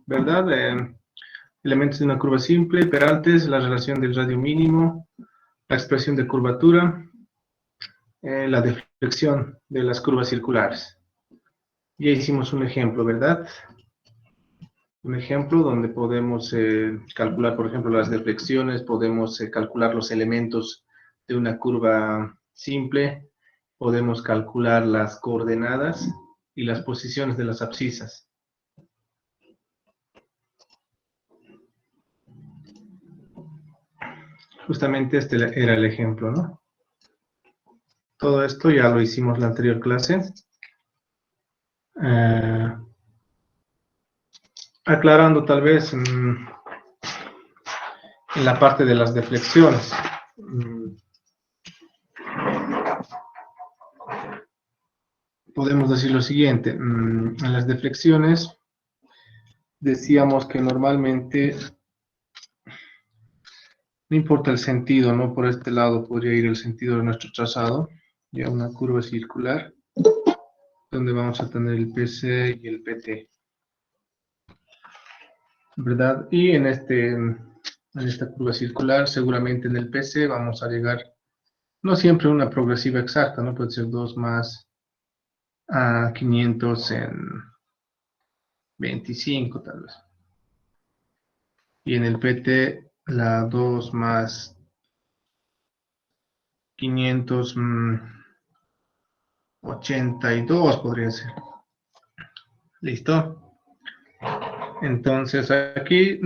¿verdad? Elementos de una curva simple, peraltes, la relación del radio mínimo, la expresión de curvatura, la deflexión de las curvas circulares. Ya hicimos un ejemplo, ¿verdad? Un ejemplo donde podemos calcular, por ejemplo, las deflexiones, podemos calcular los elementos de una curva simple, podemos calcular las coordenadas y las posiciones de las abscisas. Justamente este era el ejemplo, ¿no? Todo esto ya lo hicimos en la anterior clase. Aclarando tal vez en la parte de las deflexiones. Podemos decir lo siguiente. En las deflexiones decíamos que normalmente no importa el sentido, ¿no? Por este lado podría ir el sentido de nuestro trazado. Ya una curva circular donde vamos a tener el PC y el PT, ¿verdad? Y en esta curva circular, seguramente en el PC vamos a llegar, no siempre una progresiva exacta, ¿no? Puede ser 2 más a 500 en 25 tal vez. Y en el PT, la 2 más 582 podría ser. ¿Listo? Entonces aquí,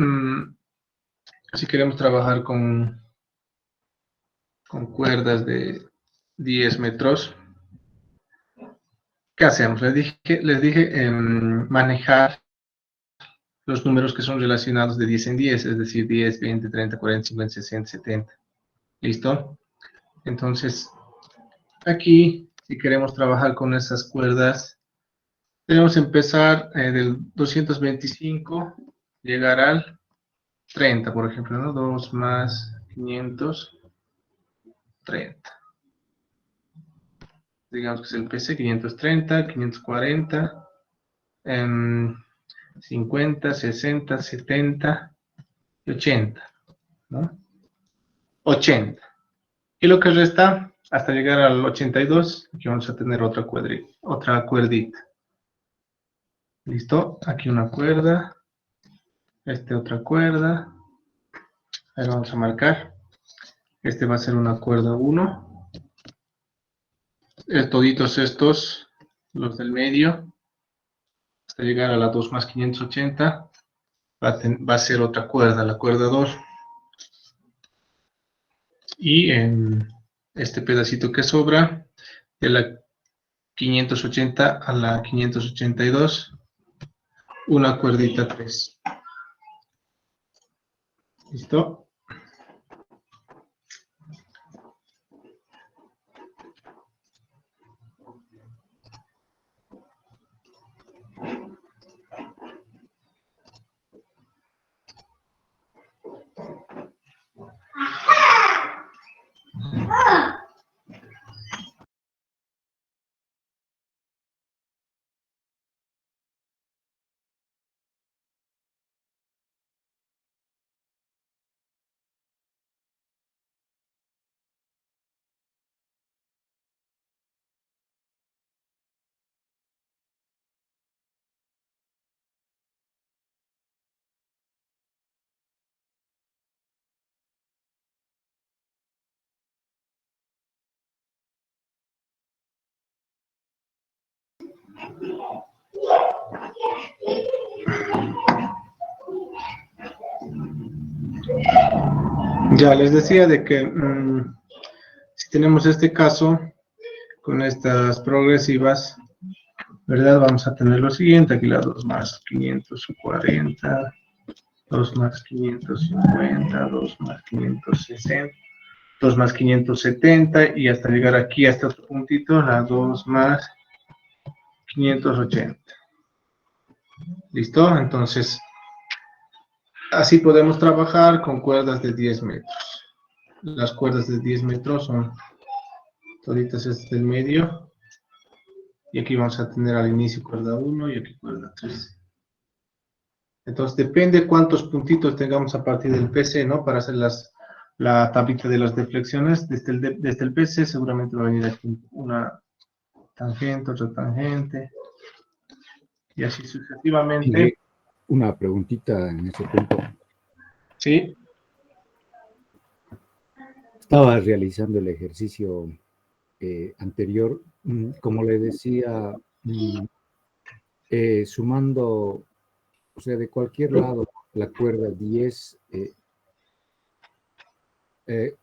si queremos trabajar con cuerdas de 10 metros, ¿qué hacemos? Les dije manejar los números que son relacionados de 10 en 10, es decir, 10, 20, 30, 40, 50, 60, 70. ¿Listo? Entonces, aquí, si queremos trabajar con esas cuerdas, debemos empezar del 225, llegar al 30, por ejemplo, ¿no? 2 más 500, 30. Digamos que es el PC, 530, 540, 50, 60, 70 y 80, ¿no? 80. Y lo que resta, hasta llegar al 82, aquí vamos a tener otra cuerdita. ¿Listo? Aquí una cuerda, otra cuerda, ahí lo vamos a marcar. Este va a ser una cuerda 1. Toditos estos, los del medio, hasta llegar a la 2 más 580, va a ser otra cuerda, la cuerda 2. Y en este pedacito que sobra, de la 580 a la 582, una cuerdita 3. ¿Listo? Ya les decía de que si tenemos este caso con estas progresivas, ¿verdad? Vamos a tener lo siguiente, aquí la 2 más 540, 2 más 550, 2 más 560, 2 más 570 y hasta llegar aquí a este otro puntito, la 2 más 580. ¿Listo? Entonces, así podemos trabajar con cuerdas de 10 metros. Las cuerdas de 10 metros son toditas estas del medio. Y aquí vamos a tener al inicio cuerda 1 y aquí cuerda 3. Entonces depende cuántos puntitos tengamos a partir del PC, ¿no? Para hacer la tablita de las deflexiones. Desde el PC seguramente va a venir aquí una tangente, otra tangente, y así sucesivamente. Mire, una preguntita en ese punto. Sí, Estaba realizando el ejercicio anterior, como le decía, sumando, o sea, de cualquier lado, la cuerda 10,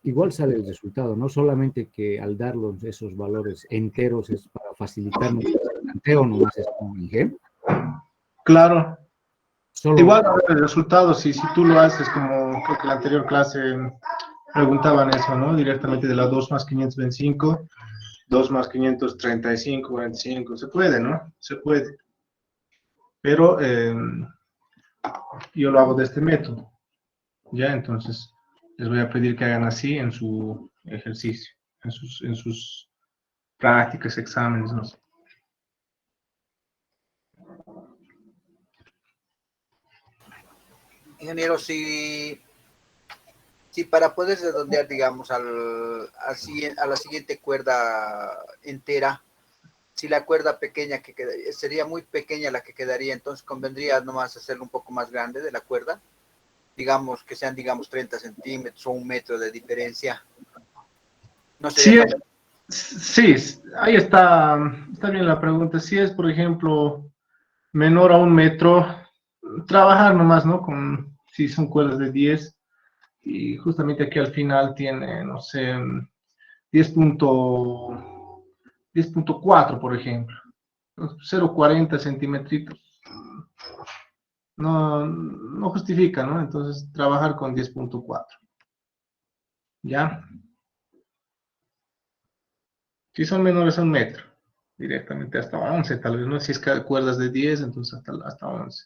igual sale el resultado, no solamente que al darlos esos valores enteros es para facilitarnos el planteo, nomás es como un ejemplo, claro. solo, Igual a ver, el resultado, si tú lo haces como creo que la anterior clase preguntaban eso, ¿no? Directamente de la 2 más 525, 2 más 535, 45, se puede, ¿no? Se puede. Pero yo lo hago de este método, ¿ya? Entonces, les voy a pedir que hagan así en su ejercicio, en sus prácticas, exámenes, no sé. Ingeniero, si para poder redondear, digamos, a la siguiente cuerda entera, si la cuerda pequeña que queda, sería muy pequeña la que quedaría, entonces convendría nomás hacerlo un poco más grande de la cuerda, digamos que sean, digamos, 30 centímetros o 1 metro de diferencia. No sería Sí, tan... sí, ahí está bien la pregunta. Si es, por ejemplo, menor a 1 metro, trabajar nomás, ¿no? Si son cuerdas de 10, y justamente aquí al final tiene, no sé, 10.4, por ejemplo, 0,40 centímetros, no justifica, ¿no? Entonces, trabajar con 10.4, ¿ya? Si son menores a 1 metro, directamente hasta 11, tal vez, ¿no? Si es que cuerdas de 10, entonces hasta 11.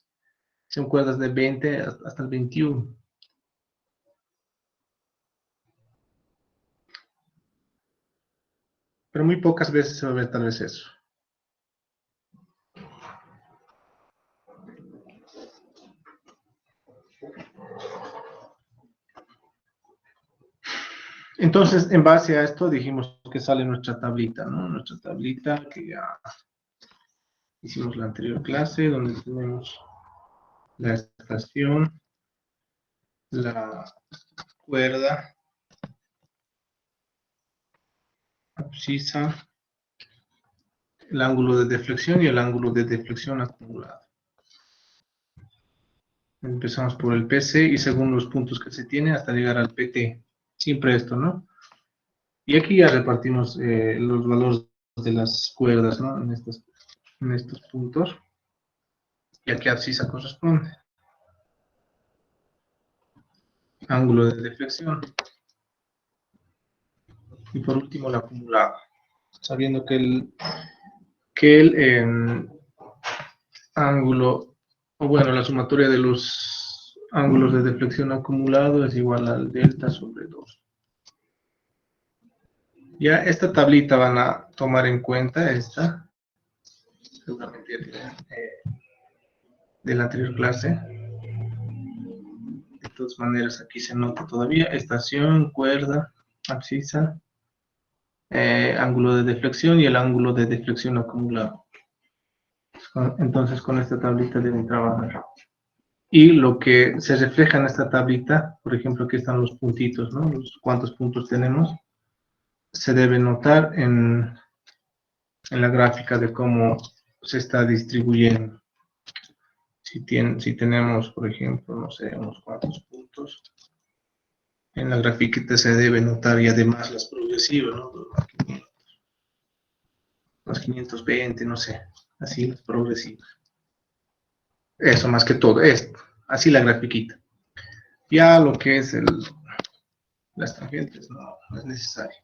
Si son cuerdas de 20, hasta el 21. Pero muy pocas veces se va a ver tal vez eso. Entonces, en base a esto, dijimos que sale nuestra tablita, ¿no? Nuestra tablita que ya hicimos la anterior clase, donde tenemos la estación, la cuerda, abscisa, el ángulo de deflexión y el ángulo de deflexión acumulado. Empezamos por el PC y según los puntos que se tiene hasta llegar al PT. Siempre esto, ¿no? Y aquí ya repartimos los valores de las cuerdas, ¿no? En estos puntos. Y a qué abscisa corresponde. Ángulo de deflexión. Y por último, el acumulado. Sabiendo que el ángulo, o bueno, la sumatoria de los ángulos de deflexión acumulado es igual al delta sobre 2. Ya esta tablita van a tomar en cuenta esta, seguramente de la anterior clase. De todas maneras, aquí se nota todavía estación, cuerda, abscisa, ángulo de deflexión y el ángulo de deflexión acumulado. Entonces, con esta tablita deben trabajar. Y lo que se refleja en esta tablita, por ejemplo, aquí están los puntitos, ¿no? Cuántos puntos tenemos, se debe notar en la gráfica de cómo se está distribuyendo. Si tenemos, por ejemplo, no sé, unos cuantos puntos, en la grafiquita se debe notar y además las progresivas, ¿no? Los 520, no sé, así las progresivas. Eso más que todo, esto, así la grafiquita. Ya lo que es las tangentes no es necesario.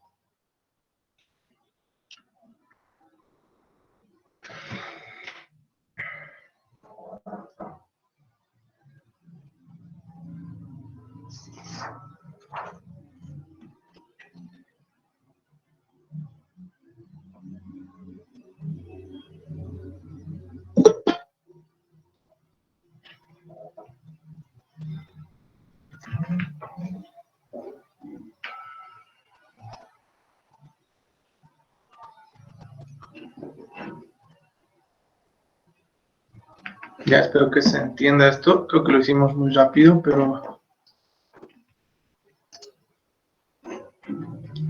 Ya espero que se entienda esto. Creo que lo hicimos muy rápido, pero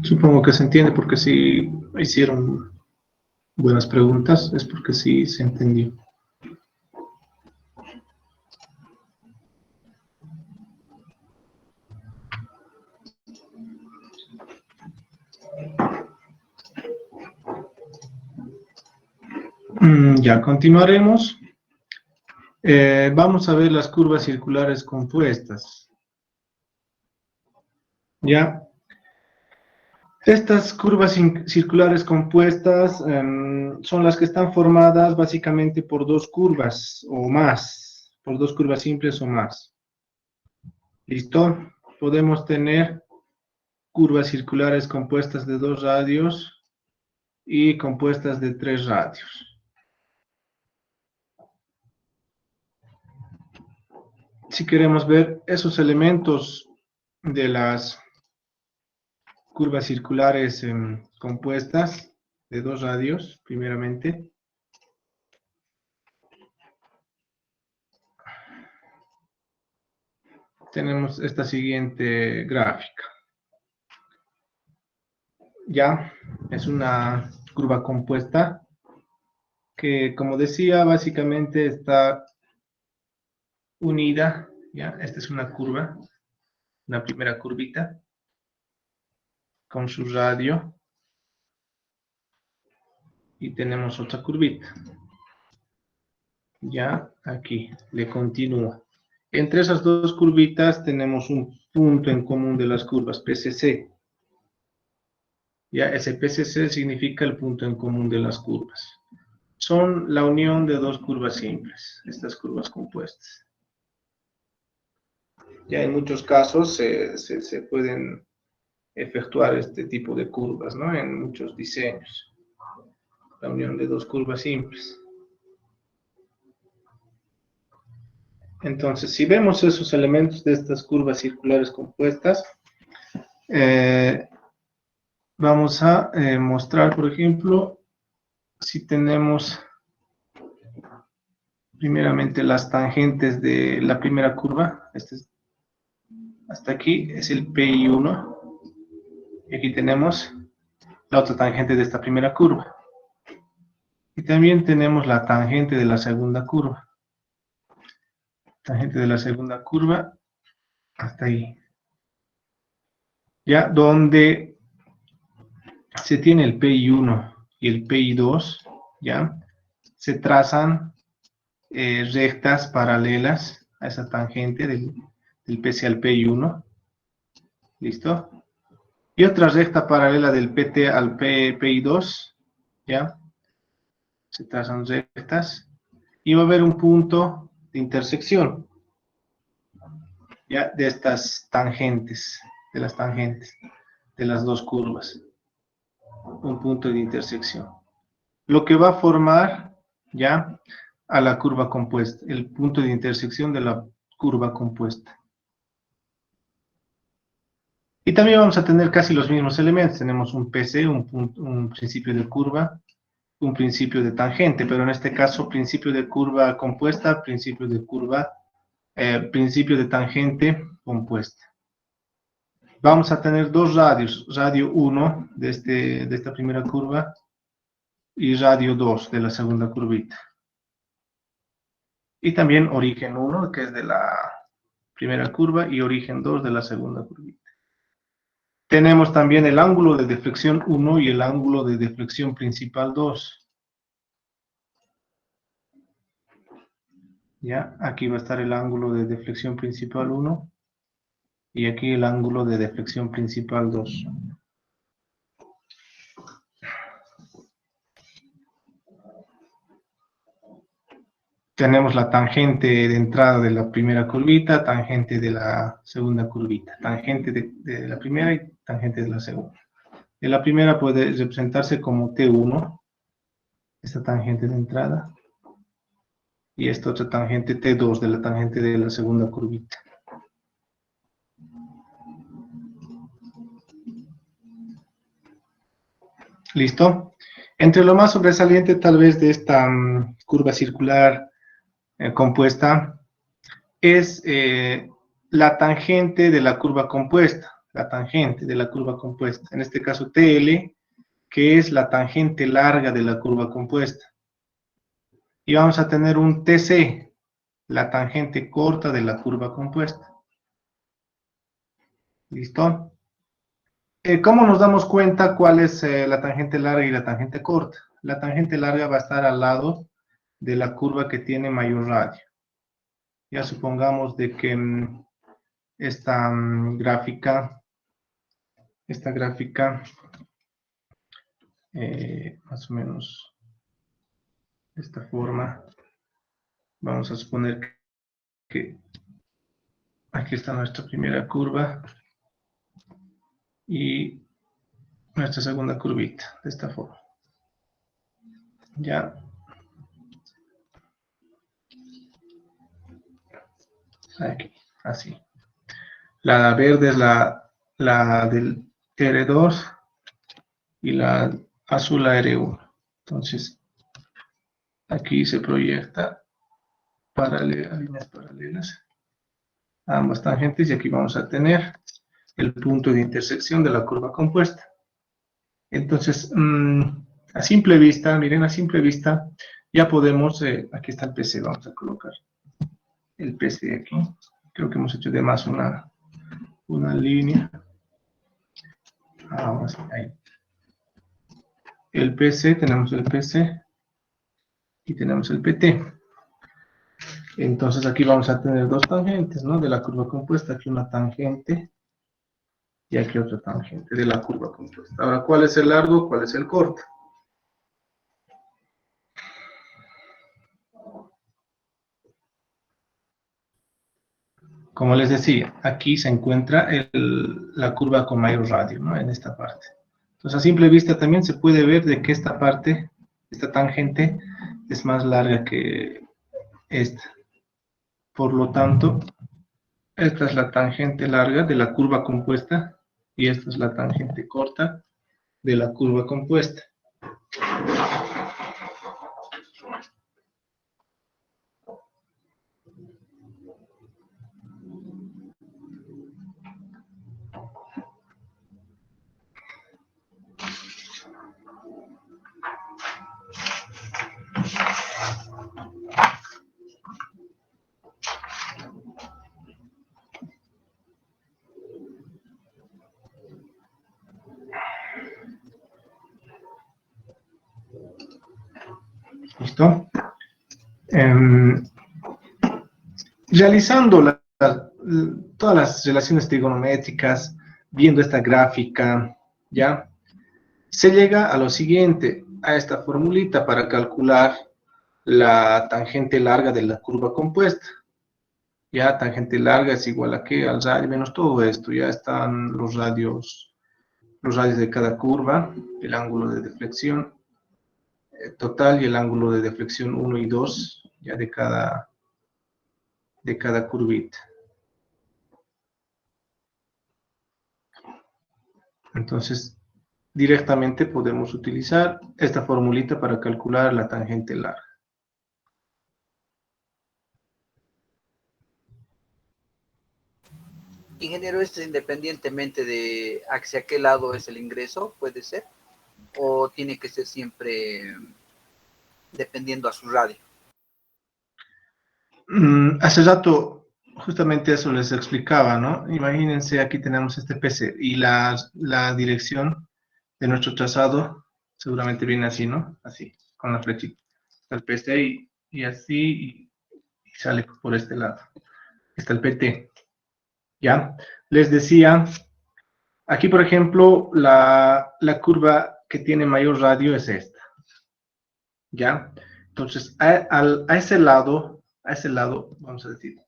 supongo que se entiende porque si hicieron buenas preguntas, es porque sí se entendió. Ya continuaremos. Vamos a ver las curvas circulares compuestas. Ya. Estas curvas circulares compuestas son las que están formadas básicamente por dos curvas o más, por dos curvas simples o más. ¿Listo? Podemos tener curvas circulares compuestas de 2 radios y compuestas de 3 radios. Si queremos ver esos elementos de las curvas circulares compuestas de 2 radios, primeramente. Tenemos esta siguiente gráfica. Ya, es una curva compuesta que, como decía, básicamente está unida. Ya, esta es una curva, una primera curvita con su radio. Y tenemos otra curvita. Ya, aquí, le continúa. Entre esas dos curvitas tenemos un punto en común de las curvas, PCC. Ya, ese PCC significa el punto en común de las curvas. Son la unión de dos curvas simples, estas curvas compuestas. Ya en muchos casos se pueden efectuar este tipo de curvas, ¿no? En muchos diseños. La unión de dos curvas simples. Entonces, si vemos esos elementos de estas curvas circulares compuestas, vamos a mostrar, por ejemplo, si tenemos primeramente las tangentes de la primera curva. Hasta aquí es el PI1. Y aquí tenemos la otra tangente de esta primera curva. Y también tenemos la tangente de la segunda curva. Tangente de la segunda curva, hasta ahí. Ya, donde se tiene el PI1 y el PI2, ya, se trazan rectas paralelas a esa tangente del PC al PI1. ¿Listo? Y otra recta paralela del PT al PI2, ya. Se trazan rectas. Y va a haber un punto de intersección, ya, de estas tangentes, de las tangentes de las dos curvas. Un punto de intersección. Lo que va a formar, ya, a la curva compuesta, el punto de intersección de la curva compuesta. Y también vamos a tener casi los mismos elementos. Tenemos un PC, un principio de curva, un principio de tangente, pero en este caso principio de curva compuesta, principio de curva, principio de tangente compuesta. Vamos a tener dos radios, radio 1 de esta primera curva y radio 2 de la segunda curvita. Y también origen 1, que es de la primera curva, y origen 2 de la segunda curvita. Tenemos también el ángulo de deflexión 1 y el ángulo de deflexión principal 2. Ya, aquí va a estar el ángulo de deflexión principal 1 y aquí el ángulo de deflexión principal 2. Tenemos la tangente de entrada de la primera curvita, tangente de la segunda curvita, tangente de la primera y tangente de la segunda. De la primera puede representarse como T1, esta tangente de entrada, y esta otra tangente T2 de la tangente de la segunda curvita. ¿Listo? Entre lo más sobresaliente tal vez de esta curva circular compuesta es la tangente de la curva compuesta, la tangente de la curva compuesta, en este caso TL, que es la tangente larga de la curva compuesta. Y vamos a tener un TC, la tangente corta de la curva compuesta. ¿Listo? ¿Cómo nos damos cuenta cuál es la tangente larga y la tangente corta? La tangente larga va a estar al lado de la curva que tiene mayor radio. Ya supongamos de que esta gráfica, más o menos de esta forma, vamos a suponer que aquí está nuestra primera curva y nuestra segunda curvita, de esta forma. Ya. Aquí, así. La verde es la del R2 y la azul la R1. Entonces, aquí se proyecta líneas paralelas a ambas tangentes y aquí vamos a tener el punto de intersección de la curva compuesta. Entonces, a simple vista, miren, a simple vista, ya podemos, aquí está el PC, vamos a colocar el PC aquí. Creo que hemos hecho de más una línea. Vamos, ahí. El PC, tenemos el PC y tenemos el PT. Entonces aquí vamos a tener dos tangentes, ¿no? De la curva compuesta, aquí una tangente y aquí otra tangente de la curva compuesta. Ahora, ¿cuál es el largo? ¿Cuál es el corto? Como les decía, aquí se encuentra la curva con mayor radio, ¿no? En esta parte. Entonces, a simple vista también se puede ver de que esta parte, esta tangente, es más larga que esta. Por lo tanto, esta es la tangente larga de la curva compuesta y esta es la tangente corta de la curva compuesta. ¿Listo? Realizando todas las relaciones trigonométricas, viendo esta gráfica, ¿ya? Se llega a lo siguiente, a esta formulita para calcular la tangente larga de la curva compuesta. Ya, tangente larga es igual a ¿qué? Al radio menos todo esto. Ya están los radios de cada curva, el ángulo de deflexión total y el ángulo de deflexión 1 y 2, ya de cada curvita. Entonces, directamente podemos utilizar esta formulita para calcular la tangente larga. Ingeniero, ¿esto es independientemente de hacia qué lado es el ingreso? ¿Puede ser? ¿O tiene que ser siempre dependiendo a su radio? Hace rato, justamente eso les explicaba, ¿no? Imagínense, aquí tenemos este PC y la dirección de nuestro trazado seguramente viene así, ¿no? Así, con la flechita. Está el PC y así y sale por este lado. Está el PT. ¿Ya? Les decía, aquí por ejemplo, la curva que tiene mayor radio es esta. ¿Ya? Entonces, a ese lado, vamos a decir,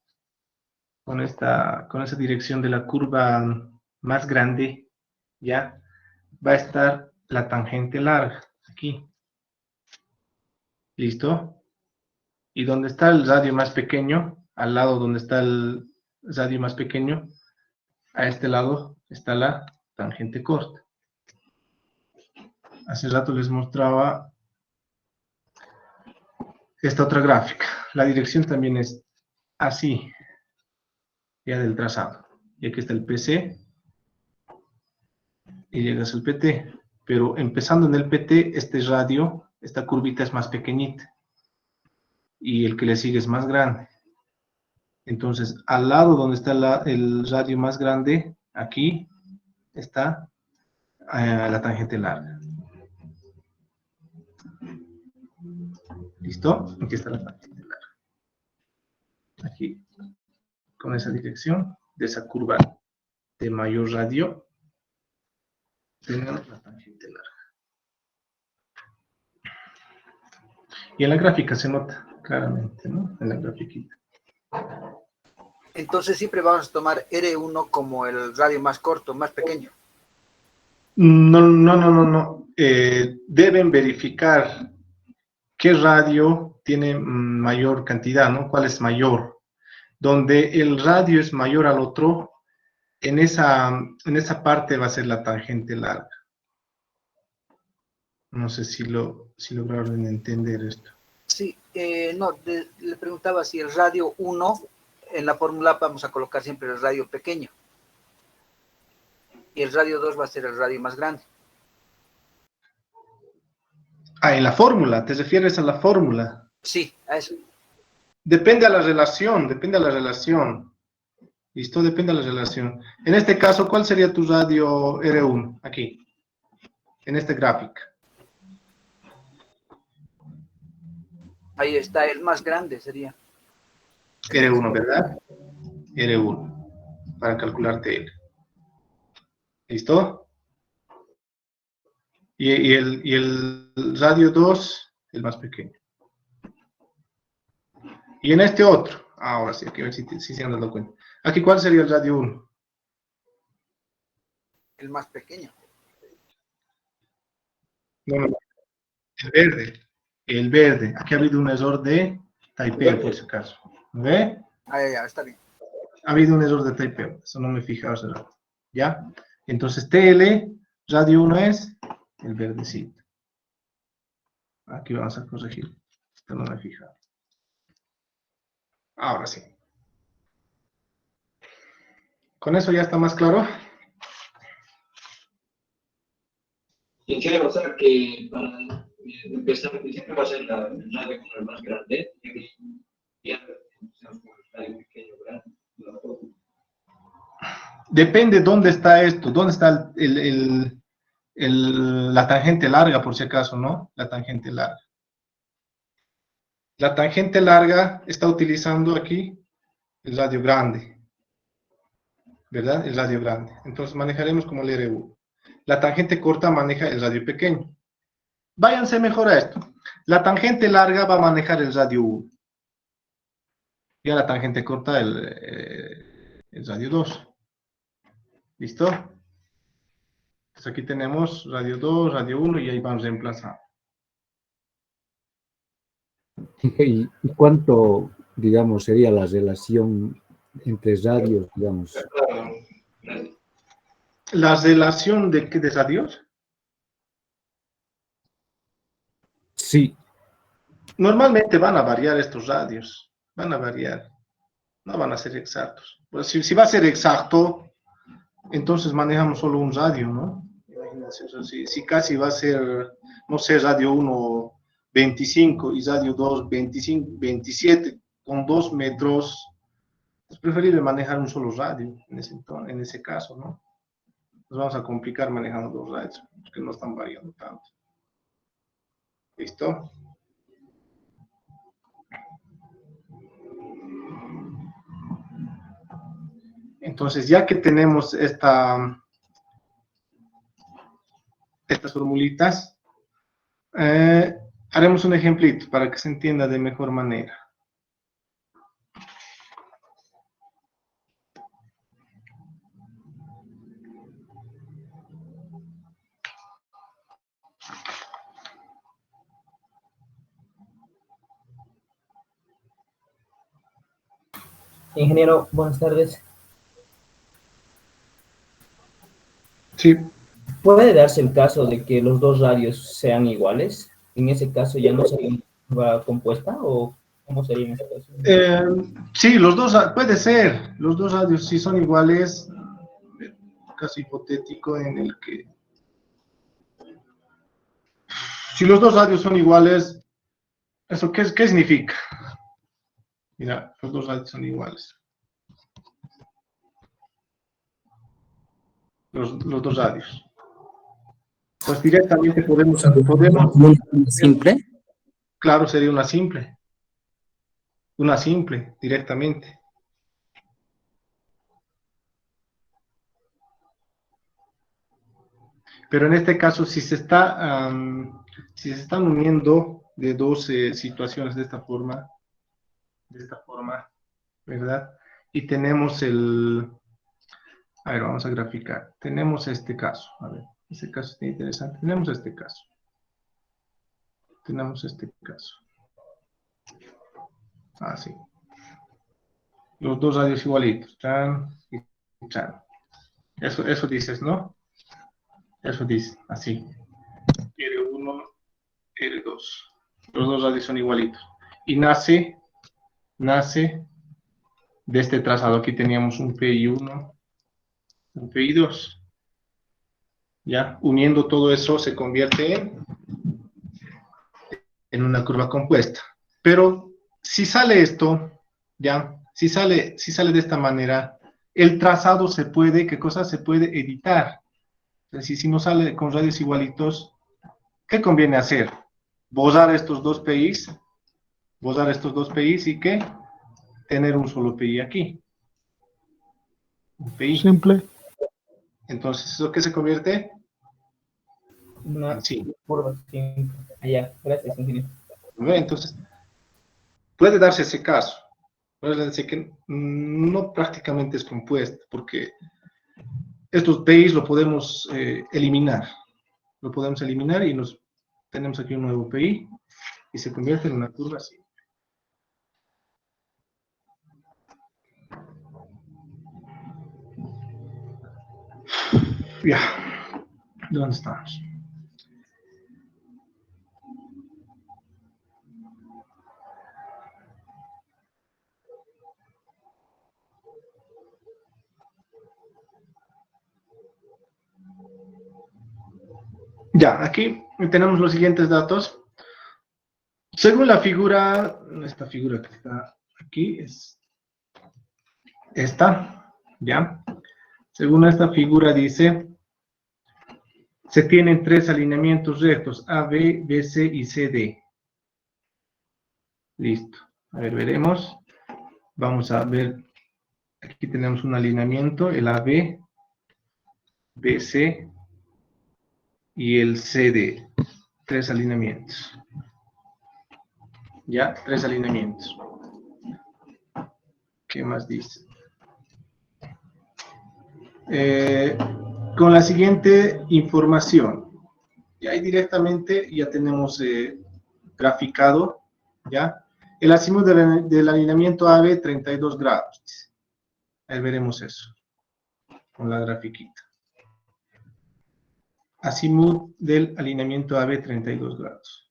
con esa dirección de la curva más grande, ¿ya? Va a estar la tangente larga, aquí. ¿Listo? Y donde está el radio más pequeño, al lado donde está el radio más pequeño, a este lado está la tangente corta. hace rato les mostraba esta otra gráfica. La dirección también es así, ya del trazado. Y aquí está el PC y llegas al PT. Pero empezando en el PT, este radio, esta curvita es más pequeñita. Y el que le sigue es más grande. Entonces, al lado donde está el radio más grande, aquí está la tangente larga. ¿Listo? Aquí está la tangente larga. Aquí, con esa dirección de esa curva de mayor radio, tenemos la tangente larga. Y en la gráfica se nota claramente, ¿no? En la grafiquita. Entonces siempre vamos a tomar R1 como el radio más corto, más pequeño. No. Deben verificar qué radio tiene mayor cantidad, ¿no? ¿Cuál es mayor? Donde el radio es mayor al otro, en esa parte va a ser la tangente larga. No sé si lograron entender esto. Sí, le preguntaba si el radio 1, en la fórmula vamos a colocar siempre el radio pequeño. Y el radio 2 va a ser el radio más grande. Ah, en la fórmula, ¿te refieres a la fórmula? Sí, a eso. Depende a la relación. ¿Listo? Depende de la relación. En este caso, ¿cuál sería tu radio R1? Aquí, en este gráfico. Ahí está, el más grande sería. R1, ¿verdad? R1, para calcularte L. ¿Listo? Y el radio 2, el más pequeño. Y en este otro, ahora sí, aquí a ver si se han dado cuenta. Aquí, ¿cuál sería el radio 1? El más pequeño. No, el verde. Aquí ha habido un error de typeo, por si acaso. ¿Ve? Ya, está bien. Ha habido un error de typeo, eso no me fijaba hace rato. ¿Ya? Entonces, TL, radio 1 es el verdecito. Aquí vamos a corregir. Esto no me fijaba. Ahora sí. ¿Con eso ya está más claro? Y quiere pasar que para empezar, siempre va a ser la radio con el más grande, y ya empezamos con el radio pequeño, grande. Depende dónde está esto, dónde está la tangente larga, por si acaso, ¿no? La tangente larga. La tangente larga está utilizando aquí el radio grande, ¿verdad? El radio grande. Entonces manejaremos como el R1. La tangente corta maneja el radio pequeño. Váyanse mejor a esto. La tangente larga va a manejar el radio 1. Y a la tangente corta el radio 2. ¿Listo? Entonces aquí tenemos radio 2, radio 1 y ahí vamos reemplazando. ¿Y cuánto, digamos, sería la relación entre radios, digamos? ¿La relación de radios? Sí. Normalmente van a variar estos radios. Van a variar. No van a ser exactos. Pues si va a ser exacto, entonces manejamos solo un radio, ¿no? Imagínense, si casi va a ser, no sé, radio 1, 25 y radio 2, 25, 27, con 2 metros, es preferible manejar un solo radio en ese caso, ¿no? Nos vamos a complicar manejando 2 radios, porque no están variando tanto. ¿Listo? Entonces, ya que tenemos estas formulitas, haremos un ejemplito para que se entienda de mejor manera. Ingeniero, buenas tardes. Sí. ¿Puede darse el caso de que los dos radios sean iguales? En ese caso ya no sería una curva compuesta, ¿o cómo sería en ese caso? Sí, los dos, puede ser, los dos radios sí son iguales, caso hipotético en el que, si los dos radios son iguales, ¿eso qué significa? Mira, los dos radios son iguales. Los dos radios. Pues directamente podemos, Simple. claro, sería una simple, directamente. Pero en este caso, si se están uniendo de dos situaciones de esta forma, ¿verdad? Y tenemos a ver, vamos a graficar. Tenemos este caso, a ver, este caso está interesante. Tenemos este caso. Así. Los dos radios igualitos, chan y chan. Eso dices, ¿no? Eso dice, así. R1, R2. Los dos radios son igualitos. Y nace de este trazado. Aquí teníamos un PI1, un PI2. ¿Ya? Uniendo todo eso se convierte en una curva compuesta. Pero si sale esto, ¿ya? Si sale de esta manera, el trazado se puede, ¿qué cosa? Se puede editar. Es decir, si no sale con radios igualitos, ¿qué conviene hacer? Borrar estos dos PIs y ¿qué? Tener un solo PI aquí. Un PI. Simple. Entonces, ¿eso qué se convierte? Una Sí. curva simple. Allá, gracias, ingeniero. Entonces, puede darse ese caso. Puede darse que no prácticamente es compuesto, porque estos PIs lo podemos eliminar. Lo podemos eliminar y tenemos aquí un nuevo PI y se convierte en una curva así. Ya, ¿dónde estamos? Ya, aquí tenemos los siguientes datos. Según la figura, esta figura que está aquí es esta, ¿ya? Según esta figura dice, se tienen tres alineamientos rectos, A, B, BC y CD. Listo. A ver, veremos. Vamos a ver, aquí tenemos un alineamiento, el AB, BC y el CD. Tres alineamientos. ¿Ya? Tres alineamientos. ¿Qué más dice? Con la siguiente información. Y ahí directamente ya tenemos graficado, ¿ya? El azimut del alineamiento AB, 32 grados. Ahí veremos eso, con la grafiquita. Azimut del alineamiento AB, 32 grados.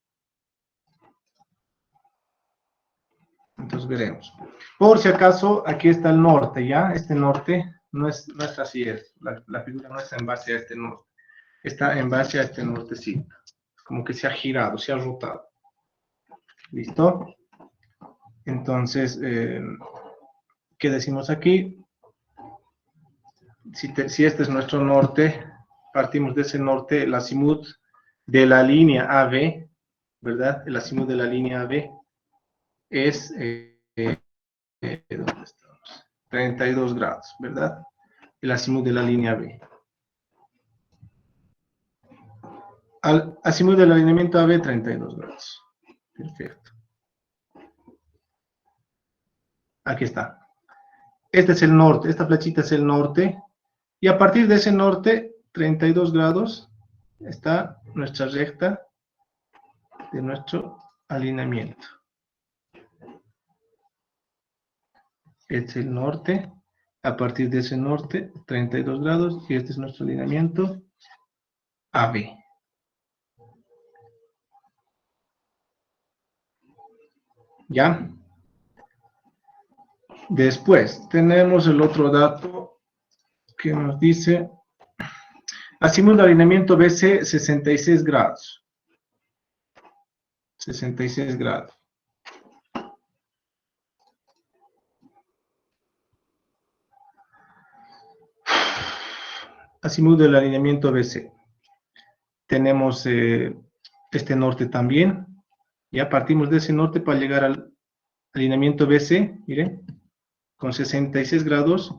Entonces veremos. Por si acaso, aquí está el norte, ¿ya? Este norte no es así, la figura no está en base a este norte. Está en base a este nortecito. Como que se ha girado, se ha rotado. ¿Listo? Entonces, ¿qué decimos aquí? Si este es nuestro norte, partimos de ese norte, el azimut de la línea AB, ¿verdad? El azimut de la línea AB es, ¿dónde estamos? 32 grados, ¿verdad? El azimut de la línea B. Al azimut del alineamiento AB, 32 grados. Perfecto. Aquí está. Este es el norte, esta flechita es el norte, y a partir de ese norte, 32 grados, está nuestra recta de nuestro alineamiento. Este es el norte, a partir de ese norte, 32 grados, y este es nuestro alineamiento, AB. ¿Ya? Después tenemos el otro dato que nos dice azimut de alineamiento BC 66 grados. 66 grados. Azimut del alineamiento BC. Tenemos este norte también. Ya partimos de ese norte para llegar al alineamiento BC, miren, con 66 grados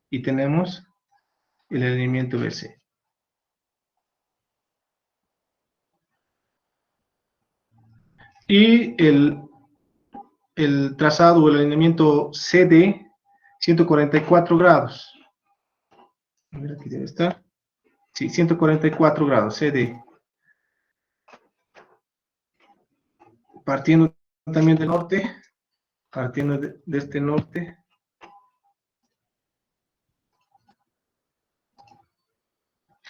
y tenemos el alineamiento BC. Y el trazado o el alineamiento CD, 144 grados. A ver, aquí debe estar. Sí, 144 grados, CD. Partiendo también del norte, partiendo de este norte.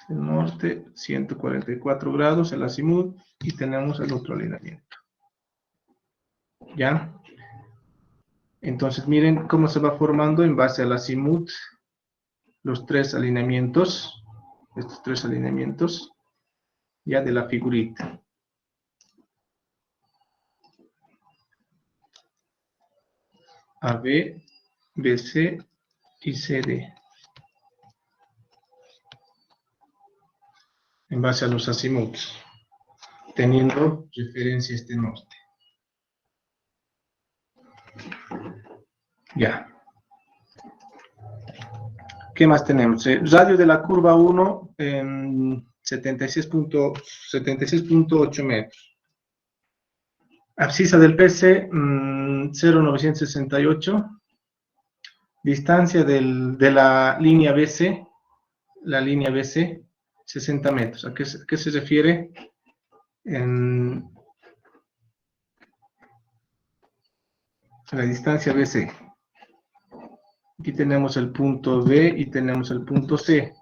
El norte, 144 grados, el azimut, y tenemos el otro alineamiento. ¿Ya? Entonces, miren cómo se va formando en base al azimut los tres alineamientos, estos tres alineamientos, ya de la figurita. AB, BC y CD. En base a los azimuts, teniendo referencia a este norte. Ya. ¿Qué más tenemos? Radio de la curva 1 en 76.8 metros. Abscisa del PC 0,968. Distancia de la línea BC, 60 metros. ¿A qué se refiere? En la distancia BC. Aquí tenemos el punto B y tenemos el punto C.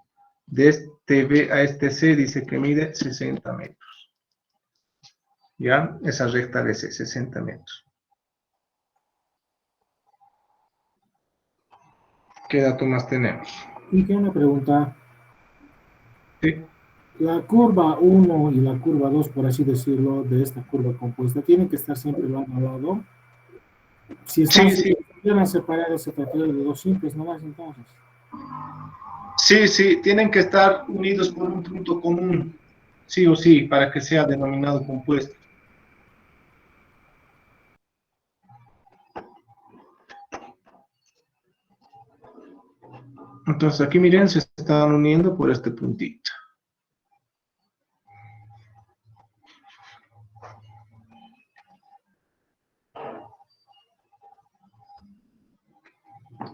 De este B a este C dice que mide 60 metros. ¿Ya? Esa recta BC, 60 metros. ¿Qué dato más tenemos? Y que una pregunta. Sí. La curva 1 y la curva 2, por así decirlo, de esta curva compuesta, ¿tienen que estar siempre lado a lado? Si están separados, se trataría de dos simples nomás, entonces. Sí, tienen que estar unidos por un punto común, sí o sí, para que sea denominado compuesto. Entonces aquí miren, se están uniendo por este puntito.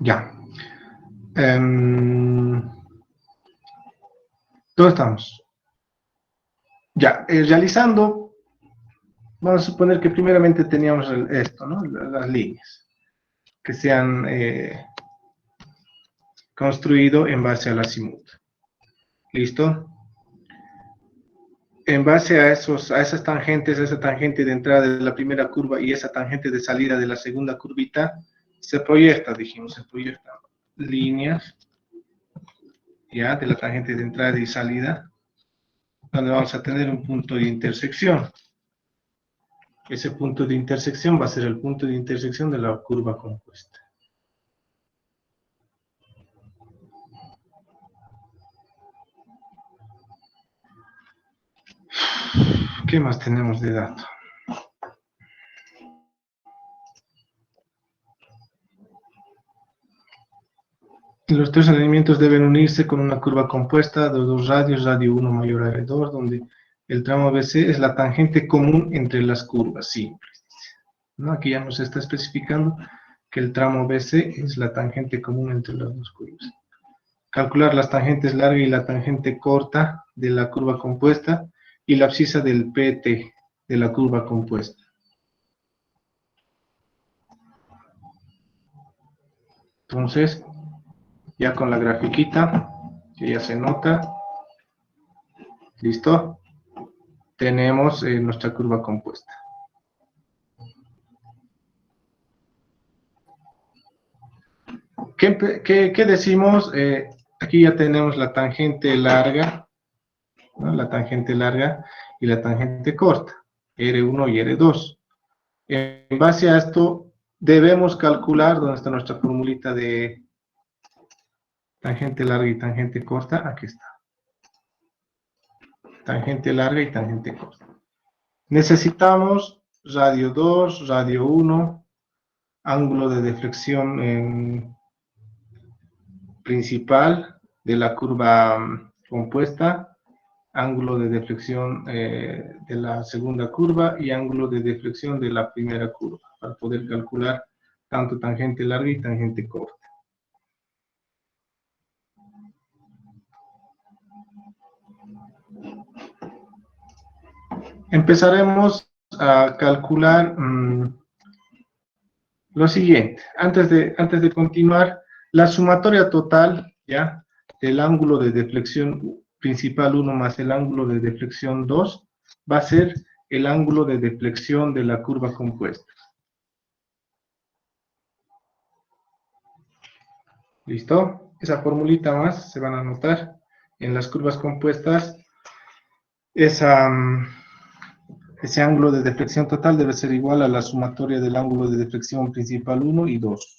Ya. ¿Dónde estamos? Ya, realizando, vamos a suponer que primeramente teníamos esto, ¿no? Las líneas que se han construido en base al azimut. ¿Listo? En base a esas tangentes, esa tangente de entrada de la primera curva y esa tangente de salida de la segunda curvita, se proyectan líneas, ya, de la tangente de entrada y salida, donde vamos a tener un punto de intersección. Ese punto de intersección va a ser el punto de intersección de la curva compuesta. ¿Qué más tenemos de dato? Los tres alineamientos deben unirse con una curva compuesta de dos radios, radio 1 mayor a R2, donde el tramo BC es la tangente común entre las curvas simples. ¿No? Aquí ya nos está especificando que el tramo BC es la tangente común entre las dos curvas. Calcular las tangentes larga y la tangente corta de la curva compuesta y la abscisa del PT de la curva compuesta. Entonces, ya con la grafiquita, que ya se nota, ¿Listo? Tenemos nuestra curva compuesta. ¿Qué decimos? Aquí ya tenemos la tangente larga, ¿no? La tangente larga y la tangente corta, R1 y R2. En base a esto, debemos calcular, ¿dónde está nuestra formulita de tangente larga y tangente corta? Aquí está. Tangente larga y tangente corta. Necesitamos radio 2, radio 1, ángulo de deflexión principal de la curva compuesta, ángulo de deflexión de la segunda curva y ángulo de deflexión de la primera curva, para poder calcular tanto tangente larga y tangente corta. Empezaremos a calcular lo siguiente. Antes de continuar, la sumatoria total, ¿ya?, del ángulo de deflexión principal 1 más el ángulo de deflexión 2 va a ser el ángulo de deflexión de la curva compuesta. ¿Listo? Esa formulita más se van a anotar en las curvas compuestas. Ese ángulo de deflexión total debe ser igual a la sumatoria del ángulo de deflexión principal 1 y 2.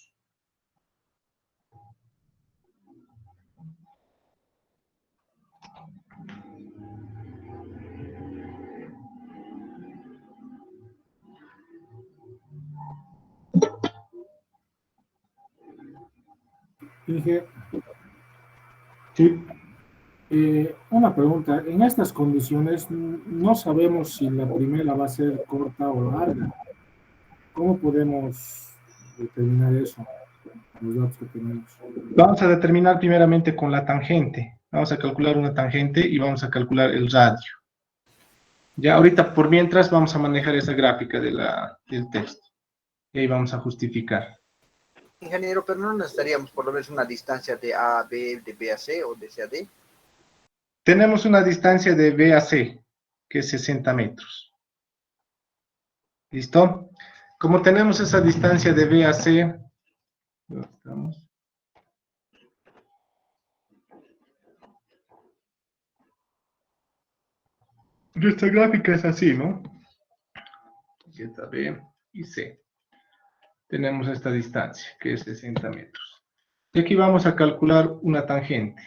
Dije, Sí. una pregunta, en estas condiciones no sabemos si la primera va a ser corta o larga. ¿Cómo podemos determinar eso? Los datos que tenemos. Vamos a determinar primeramente con la tangente. Vamos a calcular una tangente y vamos a calcular el radio. Ya ahorita, por mientras, vamos a manejar esa gráfica del texto. Y ahí vamos a justificar. Ingeniero, pero no necesitaríamos por lo menos una distancia de A a B, de B a C o de C a D. Tenemos una distancia de B a C, que es 60 metros. ¿Listo? Como tenemos esa distancia de B a C, ¿dónde estamos? Nuestra gráfica es así, ¿no? Aquí está B y C. Tenemos esta distancia, que es 60 metros. Y aquí vamos a calcular una tangente.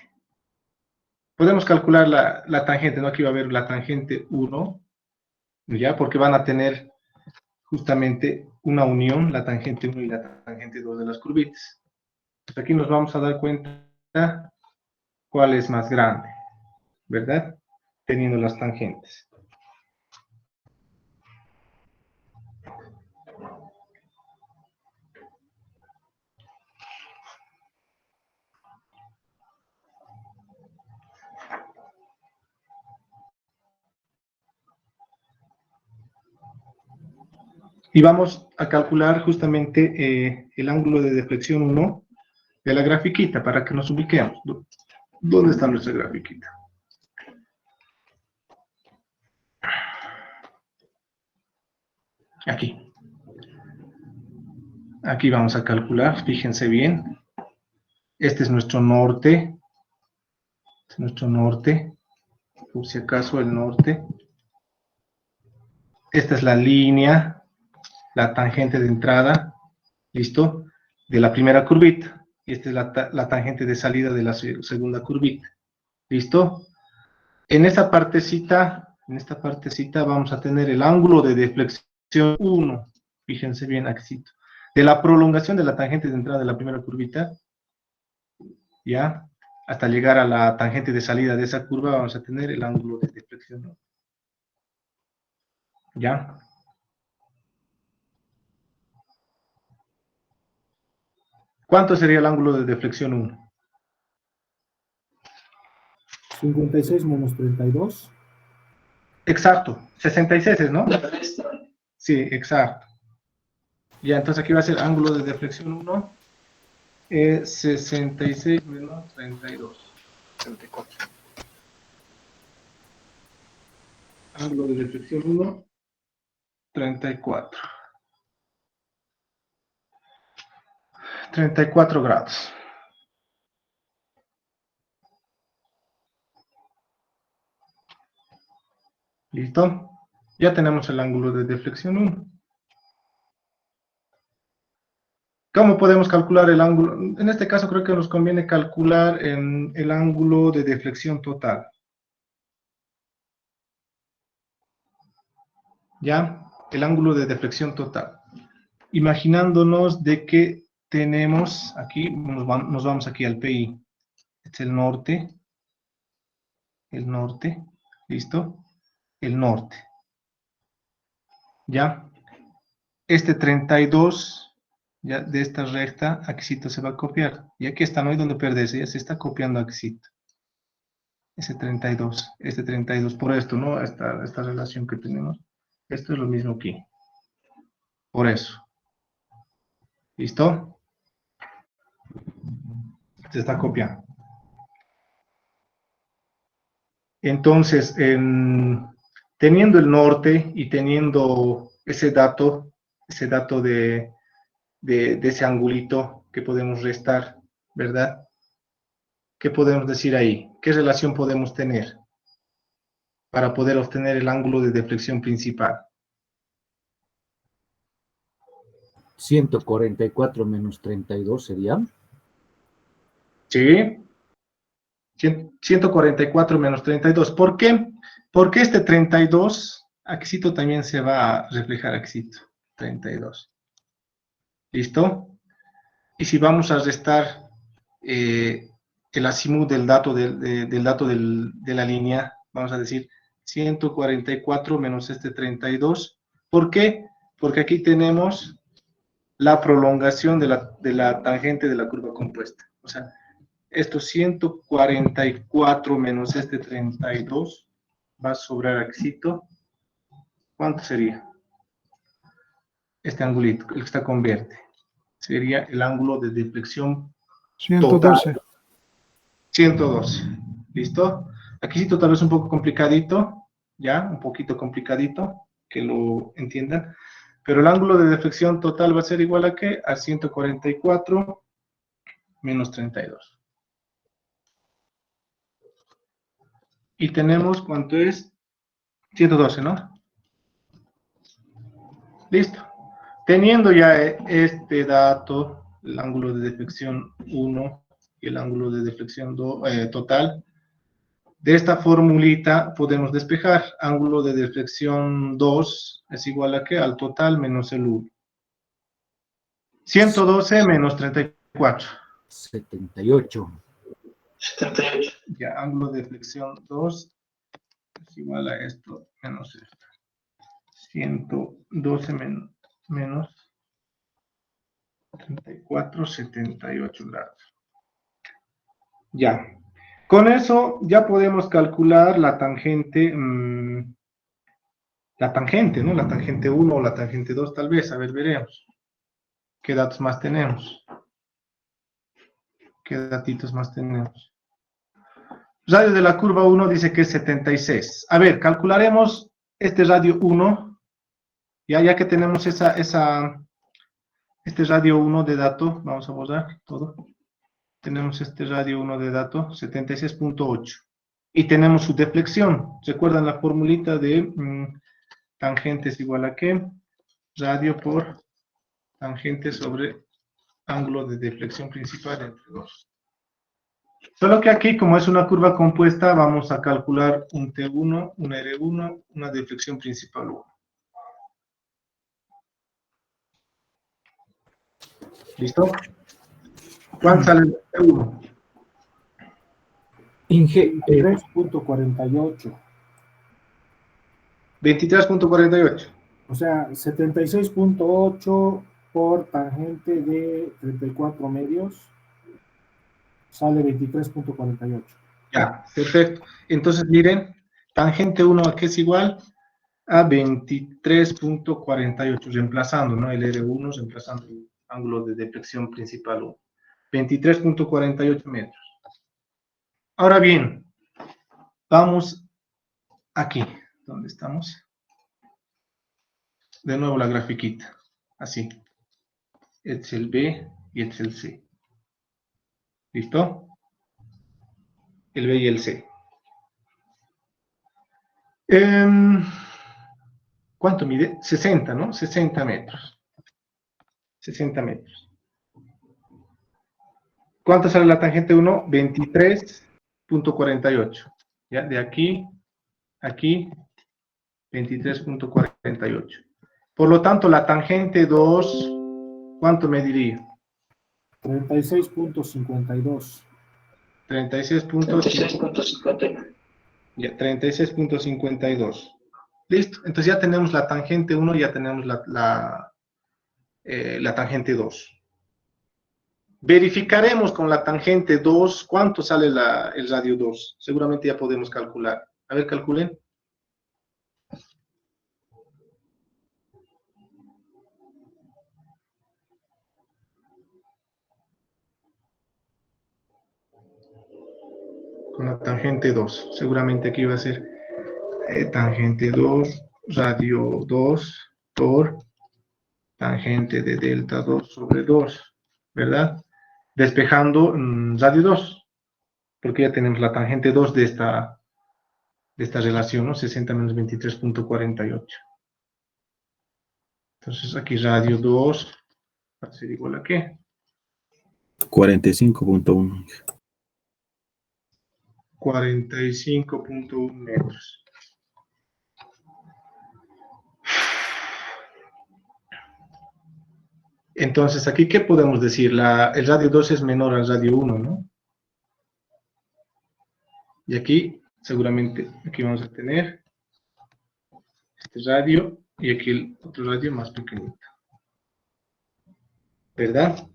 Podemos calcular la tangente, ¿no? Aquí va a haber la tangente 1, ¿ya? Porque van a tener justamente una unión, la tangente 1 y la tangente 2 de las curvitas. Pues aquí nos vamos a dar cuenta cuál es más grande, ¿verdad? Teniendo las tangentes. Y vamos a calcular justamente el ángulo de deflexión 1 de la grafiquita para que nos ubiquemos. ¿Dónde está nuestra grafiquita? Aquí. Aquí vamos a calcular, fíjense bien. Este es nuestro norte. Este es nuestro norte. Por si acaso el norte. Esta es la línea, la tangente de entrada, ¿listo? De la primera curvita. Y esta es la tangente de salida de la segunda curvita, ¿listo? En esta partecita vamos a tener el ángulo de deflexión 1, fíjense bien, aquí, de la prolongación de la tangente de entrada de la primera curvita, ¿ya? Hasta llegar a la tangente de salida de esa curva vamos a tener el ángulo de deflexión 1. ¿Ya? ¿Cuánto sería el ángulo de deflexión 1? 56 menos 32. Exacto, 66, ¿no? Sí, exacto. Ya, entonces aquí va a ser ángulo de deflexión 1, 66 menos 32. 34. Ángulo de deflexión 1, 34. 34 grados. ¿Listo? Ya tenemos el ángulo de deflexión 1. ¿Cómo podemos calcular el ángulo? En este caso creo que nos conviene calcular el ángulo de deflexión total. ¿Ya? El ángulo de deflexión total. Imaginándonos de que tenemos aquí, nos vamos aquí al PI. Este es el norte, ¿listo? El norte. ¿Ya? Este 32, ya de esta recta, aquí se va a copiar. Y aquí está, no hay donde perderse, ya se está copiando aquí. Ese 32, este 32, por esto, ¿no? Esta relación que tenemos. Esto es lo mismo aquí. Por eso. ¿Listo? Se está copiando. Entonces, teniendo el norte y teniendo ese dato de ese angulito que podemos restar, ¿verdad? ¿Qué podemos decir ahí? ¿Qué relación podemos tener para poder obtener el ángulo de deflexión principal? 144 menos 32 sería. Sí. 144 menos 32. ¿Por qué? Porque este 32, aquí también se va a reflejar aquí. 32. ¿Listo? Y si vamos a restar el azimut del dato, de la línea, vamos a decir 144 menos este 32. ¿Por qué? Porque aquí tenemos la prolongación de la tangente de la curva compuesta. O sea, estos 144 menos este 32 va a sobrar aquí. ¿Cuánto sería? Este angulito, el que está con verde. Sería el ángulo de deflexión 112. total. 112. ¿Listo? Aquí tal vez un poco complicadito, ya, un poquito complicadito, que lo entiendan. Pero el ángulo de deflexión total va a ser igual a ¿qué? A 144 menos 32. Y tenemos, ¿cuánto es? 112, ¿no? Listo. Teniendo ya este dato, el ángulo de deflexión 1 y el ángulo de deflexión total, de esta formulita podemos despejar. Ángulo de deflexión 2 es igual a ¿qué? Al total menos el 1. 112 menos 34. 78. 78. Ya, ángulo de deflexión 2 es igual a esto menos esto. 112 menos 34, 78 grados. Ya. Con eso ya podemos calcular la tangente, ¿no? La tangente 1 o la tangente 2 tal vez. A ver, veremos. ¿Qué datos más tenemos? ¿Qué datitos más tenemos? Radio de la curva 1 dice que es 76. A ver, calcularemos este radio 1. Ya que tenemos este radio 1 de dato, vamos a borrar todo. Tenemos este radio 1 de dato, 76.8. Y tenemos su deflexión. ¿Recuerdan la formulita de tangente es igual a qué? Radio por tangente sobre ángulo de deflexión principal entre 2. Solo que aquí, como es una curva compuesta, vamos a calcular un T1, un R1, una deflexión principal 1. ¿Listo? ¿Cuánto sale el T1? 23.48. 23.48. O sea, 76.8 por tangente de 34 medios sale 23.48. Ya, perfecto. Entonces, miren, tangente 1 aquí es igual a 23.48, reemplazando, ¿no? El R1, reemplazando el ángulo de deflexión principal 1. 23.48 metros. Ahora bien, vamos aquí. ¿Dónde estamos? De nuevo la grafiquita, así. Este es el B y este es el C. ¿Listo? El B y el C. ¿Cuánto mide? 60, ¿no? 60 metros. 60 metros. ¿Cuánto sale la tangente 1? 23.48. ¿Ya? De aquí, aquí, 23.48. Por lo tanto, la tangente 2, ¿cuánto mediría? 36.52. 36.52. Ya, 36.52. Listo. Entonces ya tenemos la tangente 1, ya tenemos la tangente 2. Verificaremos con la tangente 2 cuánto sale el radio 2. Seguramente ya podemos calcular. A ver, calculen. Con la tangente 2. Seguramente aquí va a ser tangente 2, radio 2 por tangente de delta 2 sobre 2, ¿verdad? Despejando radio 2, porque ya tenemos la tangente 2 de esta relación, ¿no? 60 menos 23.48. Entonces aquí radio 2 va a ser igual a ¿qué? 45.1. 45.1 metros. Entonces, aquí, ¿qué podemos decir? El radio 2 es menor al radio 1, ¿no? Y aquí, seguramente, aquí vamos a tener este radio y aquí el otro radio más pequeñito. ¿Verdad?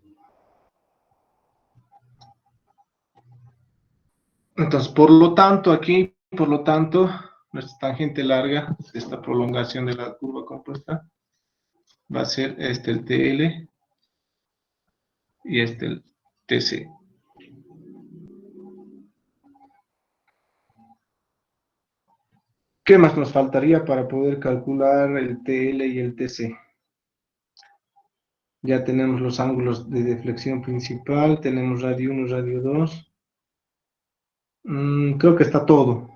Entonces, por lo tanto, aquí, nuestra tangente larga de esta prolongación de la curva compuesta va a ser este el TL y este el TC. ¿Qué más nos faltaría para poder calcular el TL y el TC? Ya tenemos los ángulos de deflexión principal, tenemos radio 1, radio 2. Creo que está todo.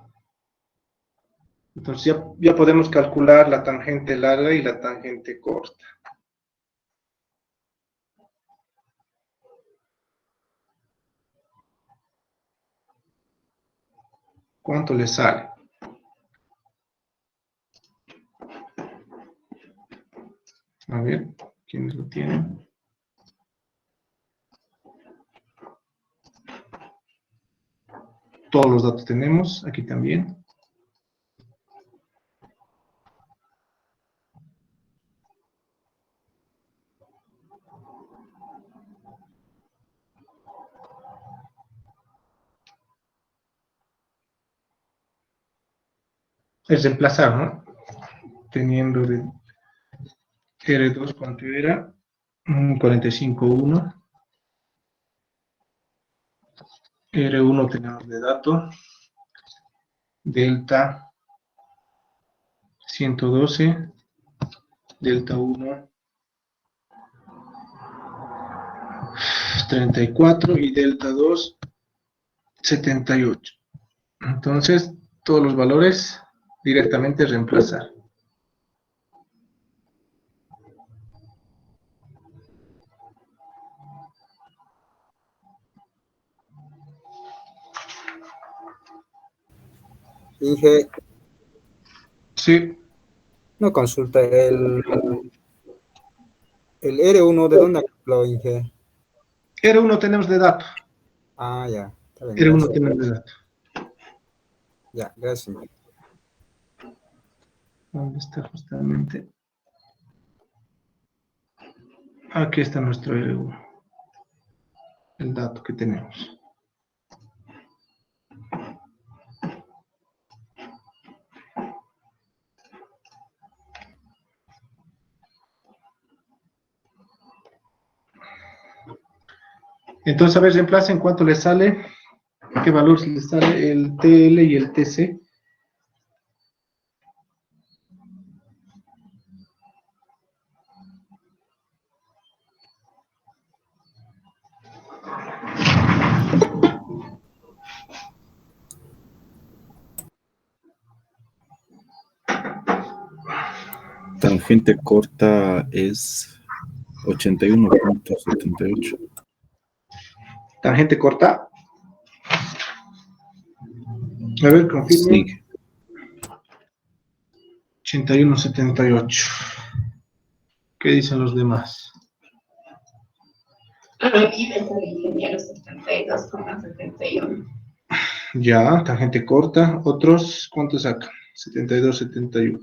Entonces ya podemos calcular la tangente larga y la tangente corta. ¿Cuánto le sale? A ver, ¿quiénes lo tienen? Todos los datos tenemos, aquí también. Es reemplazar, ¿no? Teniendo de R2, ¿cuánto era? 45.1. R1 tenemos de dato. Delta 112. Delta 1. 34 y delta 2, 78. Entonces, todos los valores directamente reemplazar. Inge, Sí, no consulta el R1, ¿de dónde lo Inge? R1 tenemos de dato. Ah, ya. Está bien, R1 gracias. tenemos de dato. Ya, gracias. Inge. ¿Dónde está justamente? Aquí está nuestro R1. El dato que tenemos. Entonces, a ver, reemplacen cuánto le sale, qué valor le sale el TL y el TC. tangente corta es 81.78. Tangente corta. A ver, confirmo. Sí. 81.78. ¿Qué dicen los demás? Aquí me sale ingeniero 72,71. Ya, tangente corta. Otros, ¿cuánto sacan? 72, 71.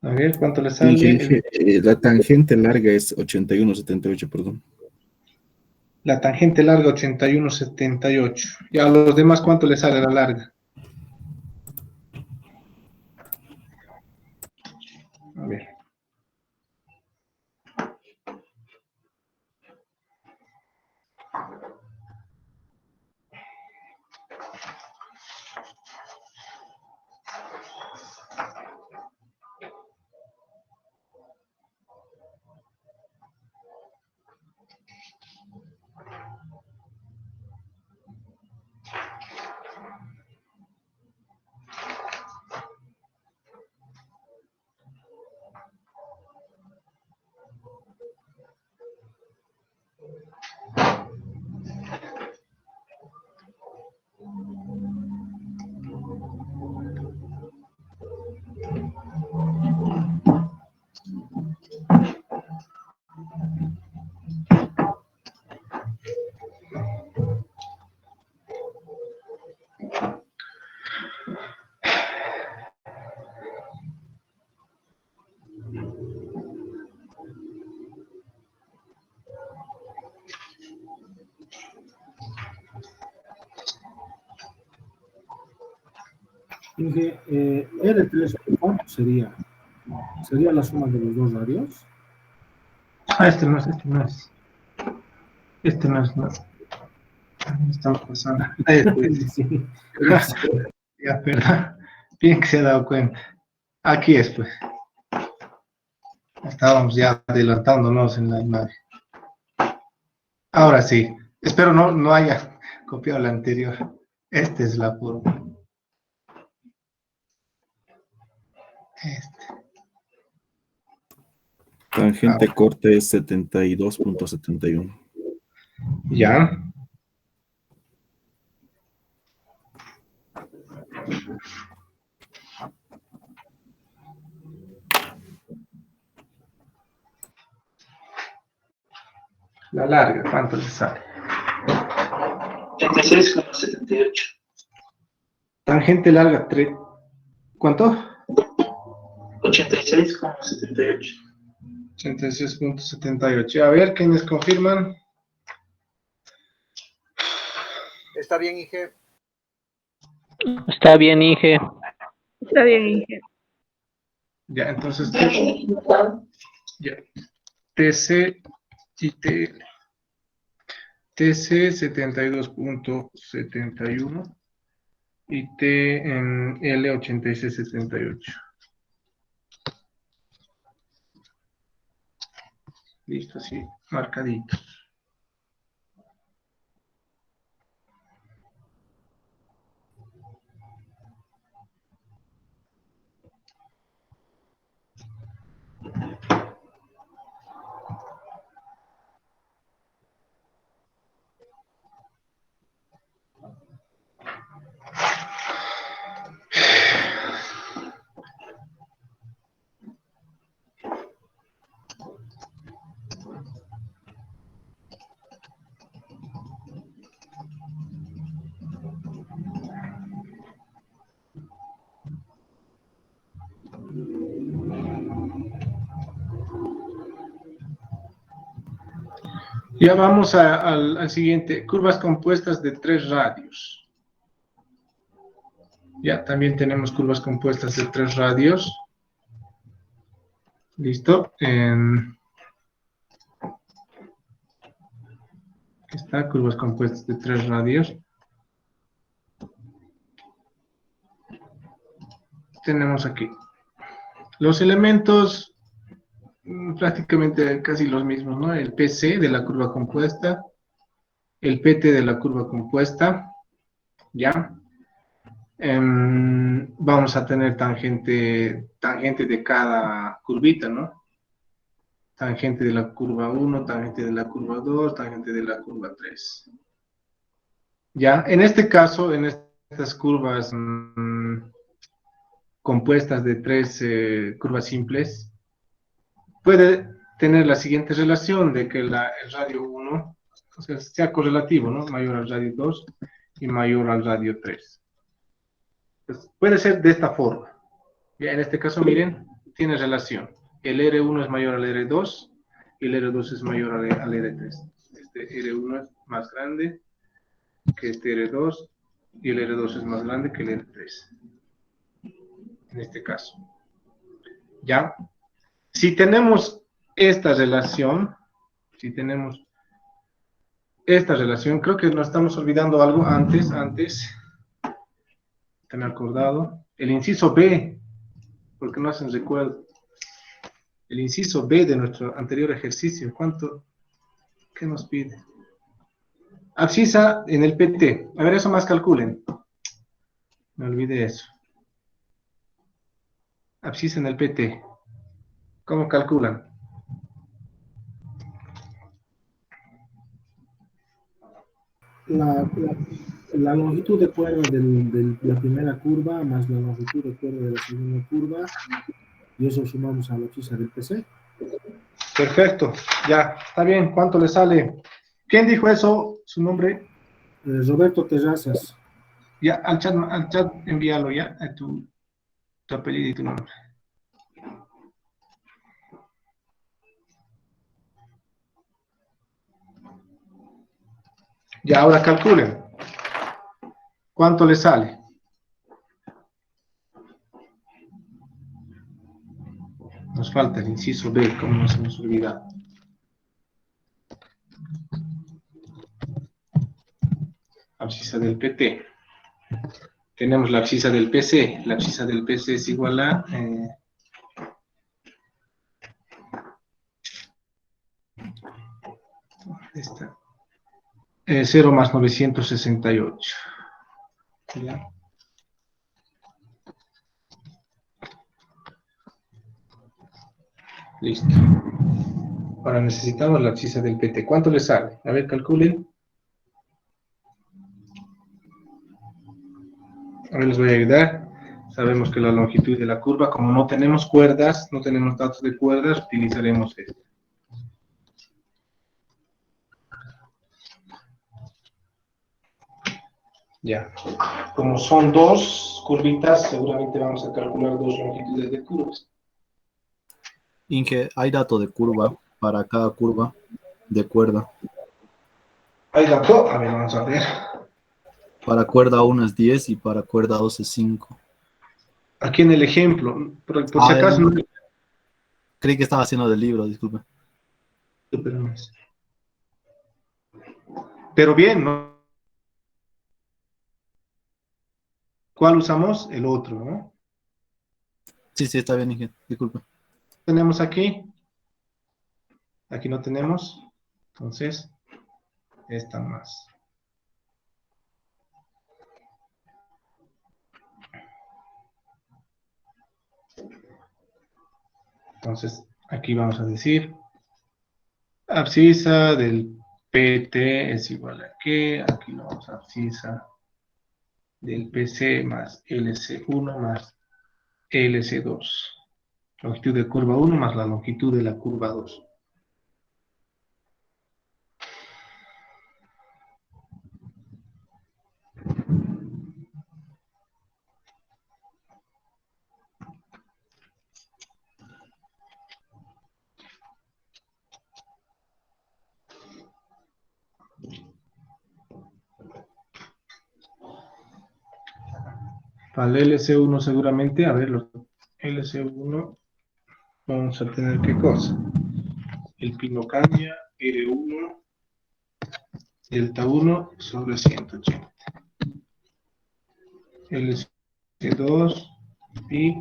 A ver, ¿cuánto le sale? La tangente larga es 81.78, perdón. La tangente larga 81.78. Y a los demás, ¿cuánto le sale la larga? A ver. Dije, R3, ¿cuánto sería? ¿Sería la suma de los dos radios? Ah, este no es, este no es. Este no es, no. Estamos pasando. Sí. Ya, perdón. Bien que se ha dado cuenta. Aquí es, pues. Estábamos ya adelantándonos en la imagen. Ahora sí. Espero no haya copiado la anterior. Esta es la forma. Tangente corta es 72.71. Ya. La larga, ¿cuánto le sale? 86,78. Tangente larga, 3. ¿Cuánto? 86,78. 86.78. A ver, ¿quiénes confirman? ¿Está bien, Inge? Está bien, Inge. Está bien, Inge. Ya, entonces, ya. TC y TL. TC 72.71 y T en L 86.78. Listo, así, marcadito. Ya vamos al siguiente, curvas compuestas de 3 radios. Ya, también tenemos curvas compuestas de 3 radios. Listo. Aquí está, curvas compuestas de 3 radios. Tenemos aquí los elementos prácticamente casi los mismos, ¿no? El PC de la curva compuesta, el PT de la curva compuesta, ¿ya? Vamos a tener tangente de cada curvita, ¿no? Tangente de la curva 1, tangente de la curva 2, tangente de la curva 3. Ya, en este caso, en estas curvas compuestas de 3 curvas simples, puede tener la siguiente relación de que el radio 1, o sea correlativo, ¿no? Mayor al radio 2 y mayor al radio 3. Pues puede ser de esta forma. Ya, en este caso, miren, tiene relación. El R1 es mayor al R2 y el R2 es mayor al R3. Este R1 es más grande que este R2 y el R2 es más grande que el R3. En este caso. ¿Ya? Si tenemos esta relación, creo que nos estamos olvidando algo antes, ¿te me acordado? El inciso B, porque no hacen recuerdo. El inciso B de nuestro anterior ejercicio, ¿qué nos pide? Abscisa en el PT. A ver, eso más calculen. Me olvidé eso. Abscisa en el PT. ¿Cómo calculan? La longitud de cuerda de la primera curva más la longitud de cuerda de la segunda curva, y eso sumamos a la abscisa del PC. Perfecto, ya, está bien. ¿Cuánto le sale? ¿Quién dijo eso? ¿Su nombre? Roberto Terrazas. Ya, al chat envíalo ya, a tu apellido y tu nombre. Ya, ahora calculen. ¿Cuánto le sale? Nos falta el inciso B, como nos hemos olvidado. Abscisa del PT. Tenemos la abscisa del PC. La abscisa del PC es igual a... esta. 0 más 968. ¿Ya? Listo. Ahora necesitamos la abscisa del PT. ¿Cuánto le sale? A ver, calculen. A ver, les voy a ayudar. Sabemos que la longitud de la curva, como no tenemos cuerdas, no tenemos datos de cuerdas, utilizaremos esto. Ya. Como son 2 curvitas, seguramente vamos a calcular 2 longitudes de curvas. Inge, ¿hay dato de curva para cada curva de cuerda? ¿Hay dato? A ver, vamos a ver. Para cuerda 1 es 10 y para cuerda 2 es 5. Aquí en el ejemplo, por si acaso... No... Creí que estaba haciendo del libro, disculpe. Pero bien, ¿no? ¿Cuál usamos? El otro, ¿no? Sí, está bien, Inge, disculpe. Tenemos aquí. Aquí no tenemos. Entonces, esta más. Entonces, aquí vamos a decir abscisa del PT es igual a qué. Aquí lo vamos a abscisa del PC más LC1 más LC2. Longitud de curva 1 más la longitud de la curva 2. Para el LC1 seguramente, a ver, los LC1 vamos a tener qué cosa. El Pinocaña R1 delta 1 sobre 180. LC2 y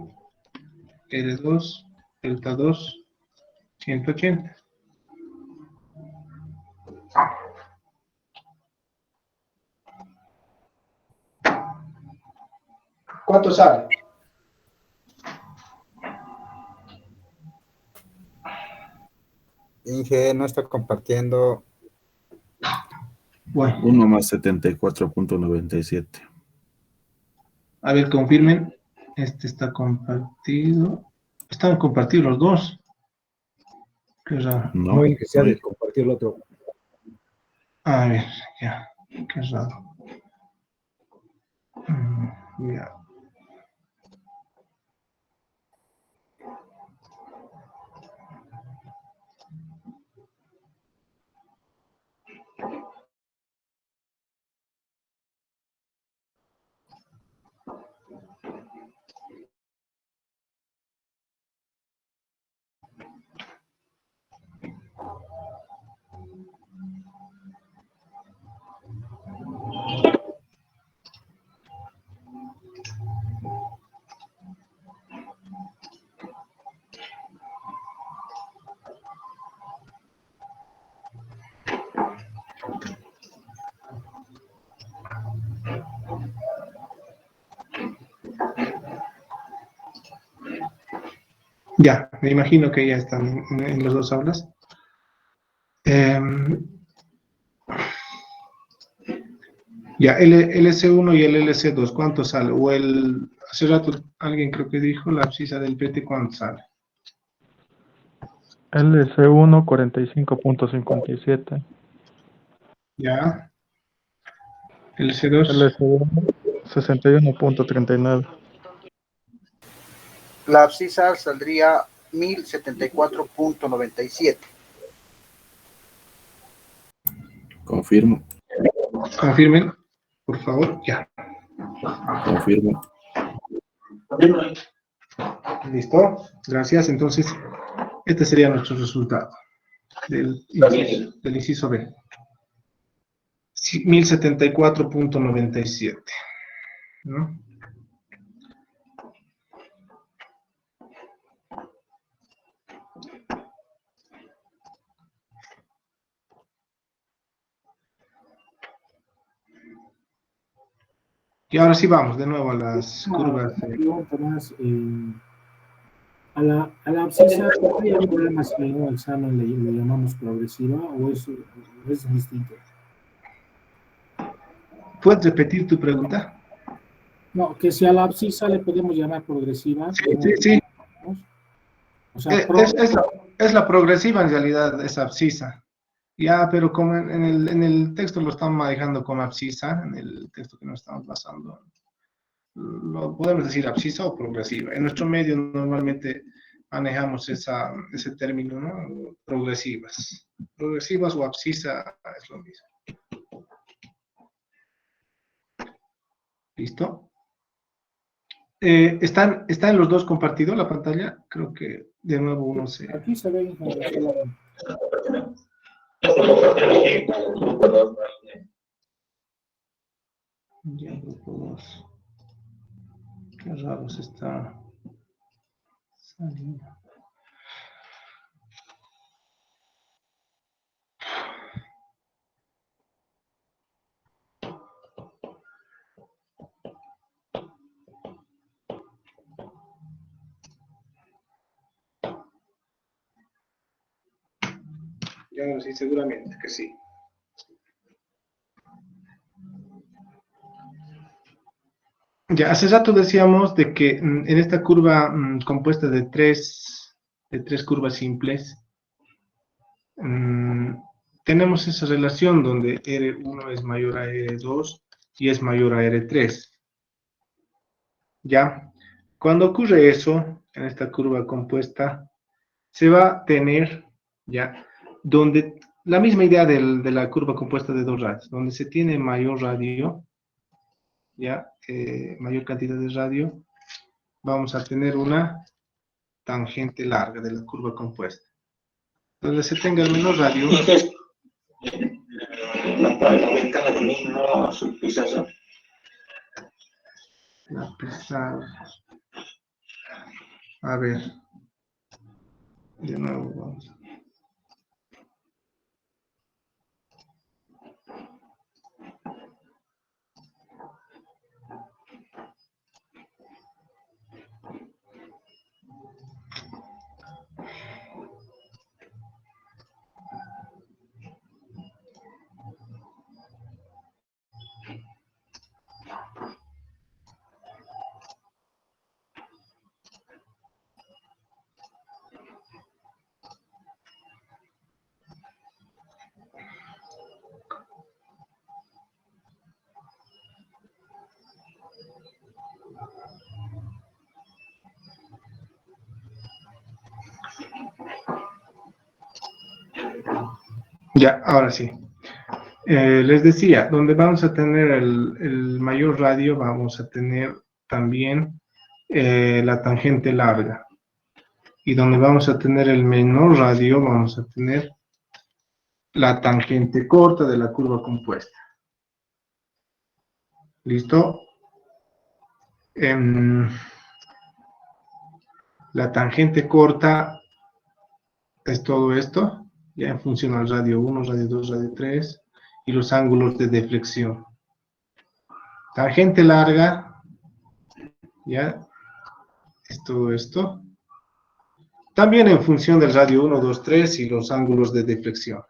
R2 delta 2 180. ¿Cuánto sale? Inge no está compartiendo. Bueno, 1 más 74.97. a ver, confirmen. Este está compartido. Están compartidos los dos. Qué raro. No, No, Inge, se ha no hay. de compartir el otro. A ver, ya. Qué raro. Ya. Ya, me imagino que ya están en las dos aulas. Ya, el LC1 y el LC2, ¿cuánto sale? O hace rato alguien creo que dijo la abscisa del PT, ¿cuánto sale? LC1 45.57. Ya. LC2. LC1 61.39. La abscisa saldría 1074.97. Confirmo. Confirmen, por favor. Ya. Confirmo. Listo. Gracias. Entonces, este sería nuestro resultado del inciso B. 1074.97. ¿No? Y ahora sí vamos de nuevo a las curvas. Pregunta más, a la abscisa, ¿hay algún problema si en un examen le llamamos progresiva o es distinto? ¿Puedes repetir tu pregunta? No, que si a la abscisa le podemos llamar progresiva. Sí. O sea, es la progresiva en realidad, es abscisa. Ya, pero como en el texto lo estamos manejando como abscisa, en el texto que nos estamos basando, lo podemos decir abscisa o progresiva. En nuestro medio normalmente manejamos ese término, ¿no? Progresivas. Progresivas o abscisa es lo mismo. ¿Listo? ¿Están los dos compartidos la pantalla? Creo que de nuevo uno se... Aquí se ve solamente. Ya, grupo 2. Qué raro se está saliendo. Ya no sé, seguramente que sí. Ya, hace rato decíamos de que en esta curva compuesta de tres curvas simples, tenemos esa relación donde R1 es mayor a R2 y es mayor a R3. ¿Ya? Cuando ocurre eso, en esta curva compuesta, se va a tener, ¿ya? Donde la misma idea de la curva compuesta de dos radios, donde se tiene mayor radio, ¿ya? Mayor cantidad de radio, vamos a tener una tangente larga de la curva compuesta. Donde se tenga el menor radio, la pesada. A ver, de nuevo vamos. Ya, ahora sí. Les decía, donde vamos a tener el mayor radio, vamos a tener también la tangente larga. Y donde vamos a tener el menor radio, vamos a tener la tangente corta de la curva compuesta. ¿Listo? La tangente corta es todo esto, ya en función al radio 1, radio 2, radio 3, y los ángulos de deflexión. Tangente larga, ya, es todo esto. También en función del radio 1, 2, 3 y los ángulos de deflexión.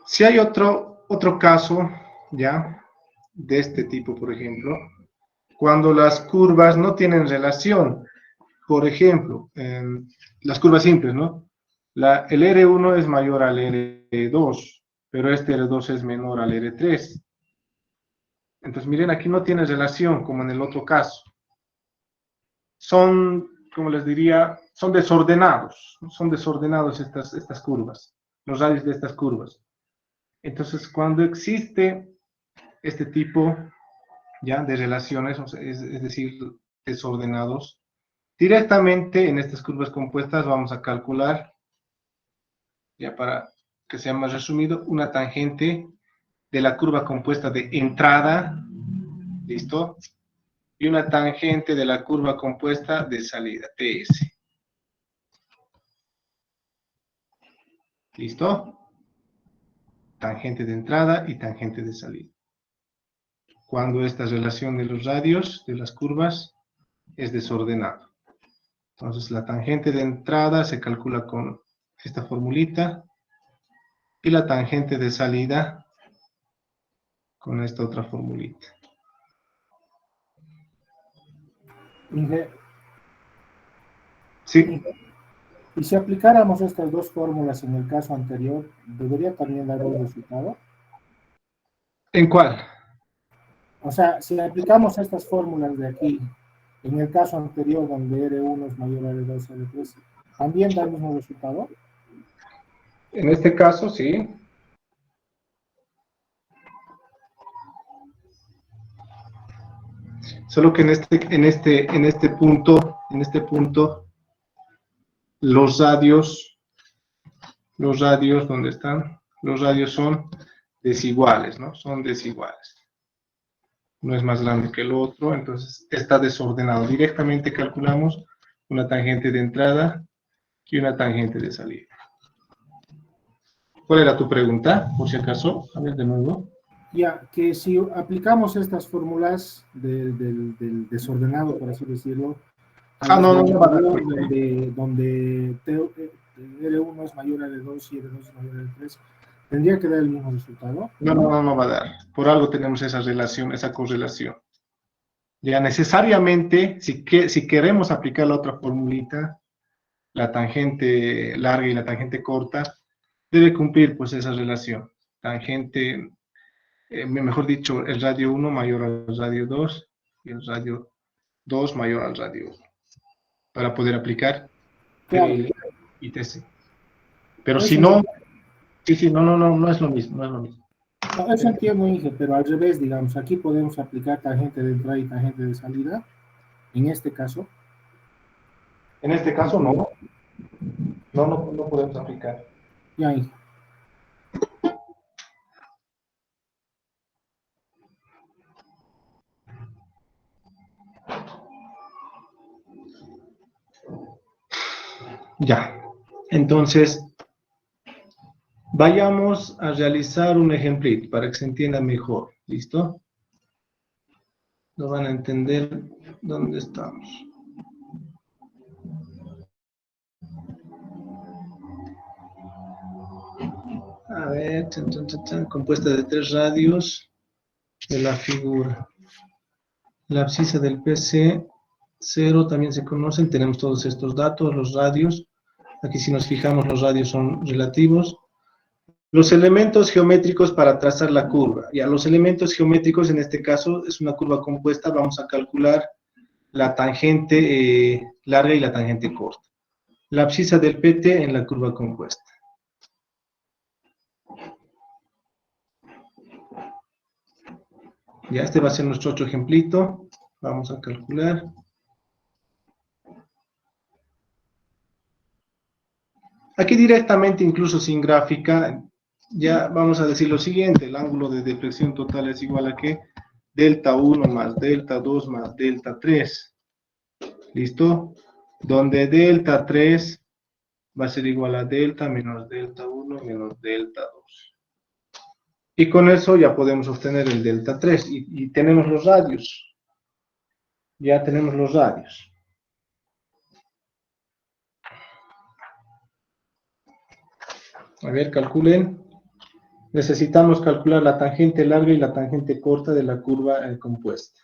Si hay otro caso, ya, de este tipo, por ejemplo, cuando las curvas no tienen relación, por ejemplo, las curvas simples, ¿no? El R1 es mayor al R2, pero este R2 es menor al R3. Entonces, miren, aquí no tiene relación, como en el otro caso. Son, como les diría, son desordenados estas curvas, los radios de estas curvas. Entonces, cuando existe este tipo ya de relaciones, es decir, desordenados, directamente en estas curvas compuestas vamos a calcular, ya para que sea más resumido, una tangente de la curva compuesta de entrada, ¿listo? Y una tangente de la curva compuesta de salida, TS. ¿Listo? Tangente de entrada y tangente de salida. Cuando esta relación de los radios de las curvas es desordenada. Entonces la tangente de entrada se calcula con esta formulita y la tangente de salida con esta otra formulita. Inge, Sí. y si aplicáramos estas dos fórmulas en el caso anterior, ¿debería también dar un resultado? ¿En cuál? O sea, si aplicamos estas fórmulas de aquí, en el caso anterior donde R1 es mayor a R2, R3, ¿también da el mismo resultado? En este caso, sí. Solo que en este punto, los radios, ¿dónde están? Los radios son desiguales, ¿no? Son desiguales. No es más grande que el otro, entonces está desordenado. Directamente calculamos una tangente de entrada y una tangente de salida. ¿Cuál era tu pregunta, por si acaso? A ver, de nuevo. Ya, que si aplicamos estas fórmulas del desordenado, por así decirlo, donde R1 es mayor a R2 y R2 es mayor a R3, ¿tendría que dar el mismo resultado? No va a dar. Por algo tenemos esa relación, esa correlación. Ya necesariamente, si queremos aplicar la otra formulita, la tangente larga y la tangente corta, debe cumplir pues esa relación. Tangente, mejor dicho, el radio 1 mayor al radio 2 y el radio 2 mayor al radio 1, para poder aplicar el ITC. Pero si no, no es lo mismo, no es lo mismo. No, eso entiendo, Inge, pero al revés, digamos, aquí podemos aplicar tangente de entrada y tangente de salida, en este caso. En este caso no. No podemos aplicar. Ya, Inge. Ya, entonces, vayamos a realizar un ejemplito para que se entienda mejor, ¿listo? Lo van a entender dónde estamos. A ver, compuesta de 3 radios de la figura. La abscisa del PC 0 también se conocen, tenemos todos estos datos, los radios. Aquí si nos fijamos los radios son relativos. Los elementos geométricos para trazar la curva. Ya, los elementos geométricos en este caso es una curva compuesta, vamos a calcular la tangente larga y la tangente corta. La abscisa del PT en la curva compuesta. Ya, este va a ser nuestro otro ejemplito. Vamos a calcular. Aquí directamente, incluso sin gráfica, ya vamos a decir lo siguiente. El ángulo de deflexión total es igual a ¿qué? Delta 1 más delta 2 más delta 3. ¿Listo? Donde delta 3 va a ser igual a delta menos delta 1 menos delta 2. Y con eso ya podemos obtener el delta 3. Y tenemos los radios. Ya tenemos los radios. A ver, calculen. Necesitamos calcular la tangente larga y la tangente corta de la curva compuesta.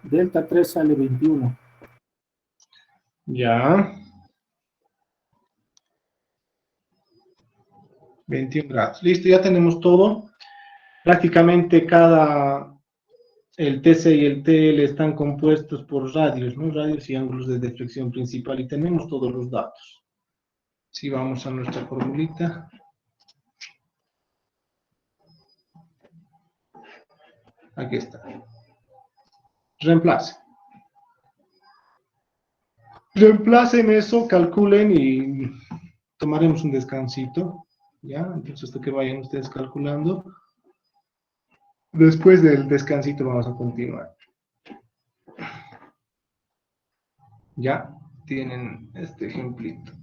Delta 3 sale 21. Ya. 21 grados. Listo, ya tenemos todo. Prácticamente el TC y el TL están compuestos por radios, ¿no? Radios y ángulos de deflexión principal y tenemos todos los datos. Si vamos a nuestra formulita. Aquí está. Reemplace. Reemplacen eso, calculen y tomaremos un descansito. ¿Ya? Entonces, esto que vayan ustedes calculando. Después del descansito vamos a continuar. Ya tienen este ejemplito.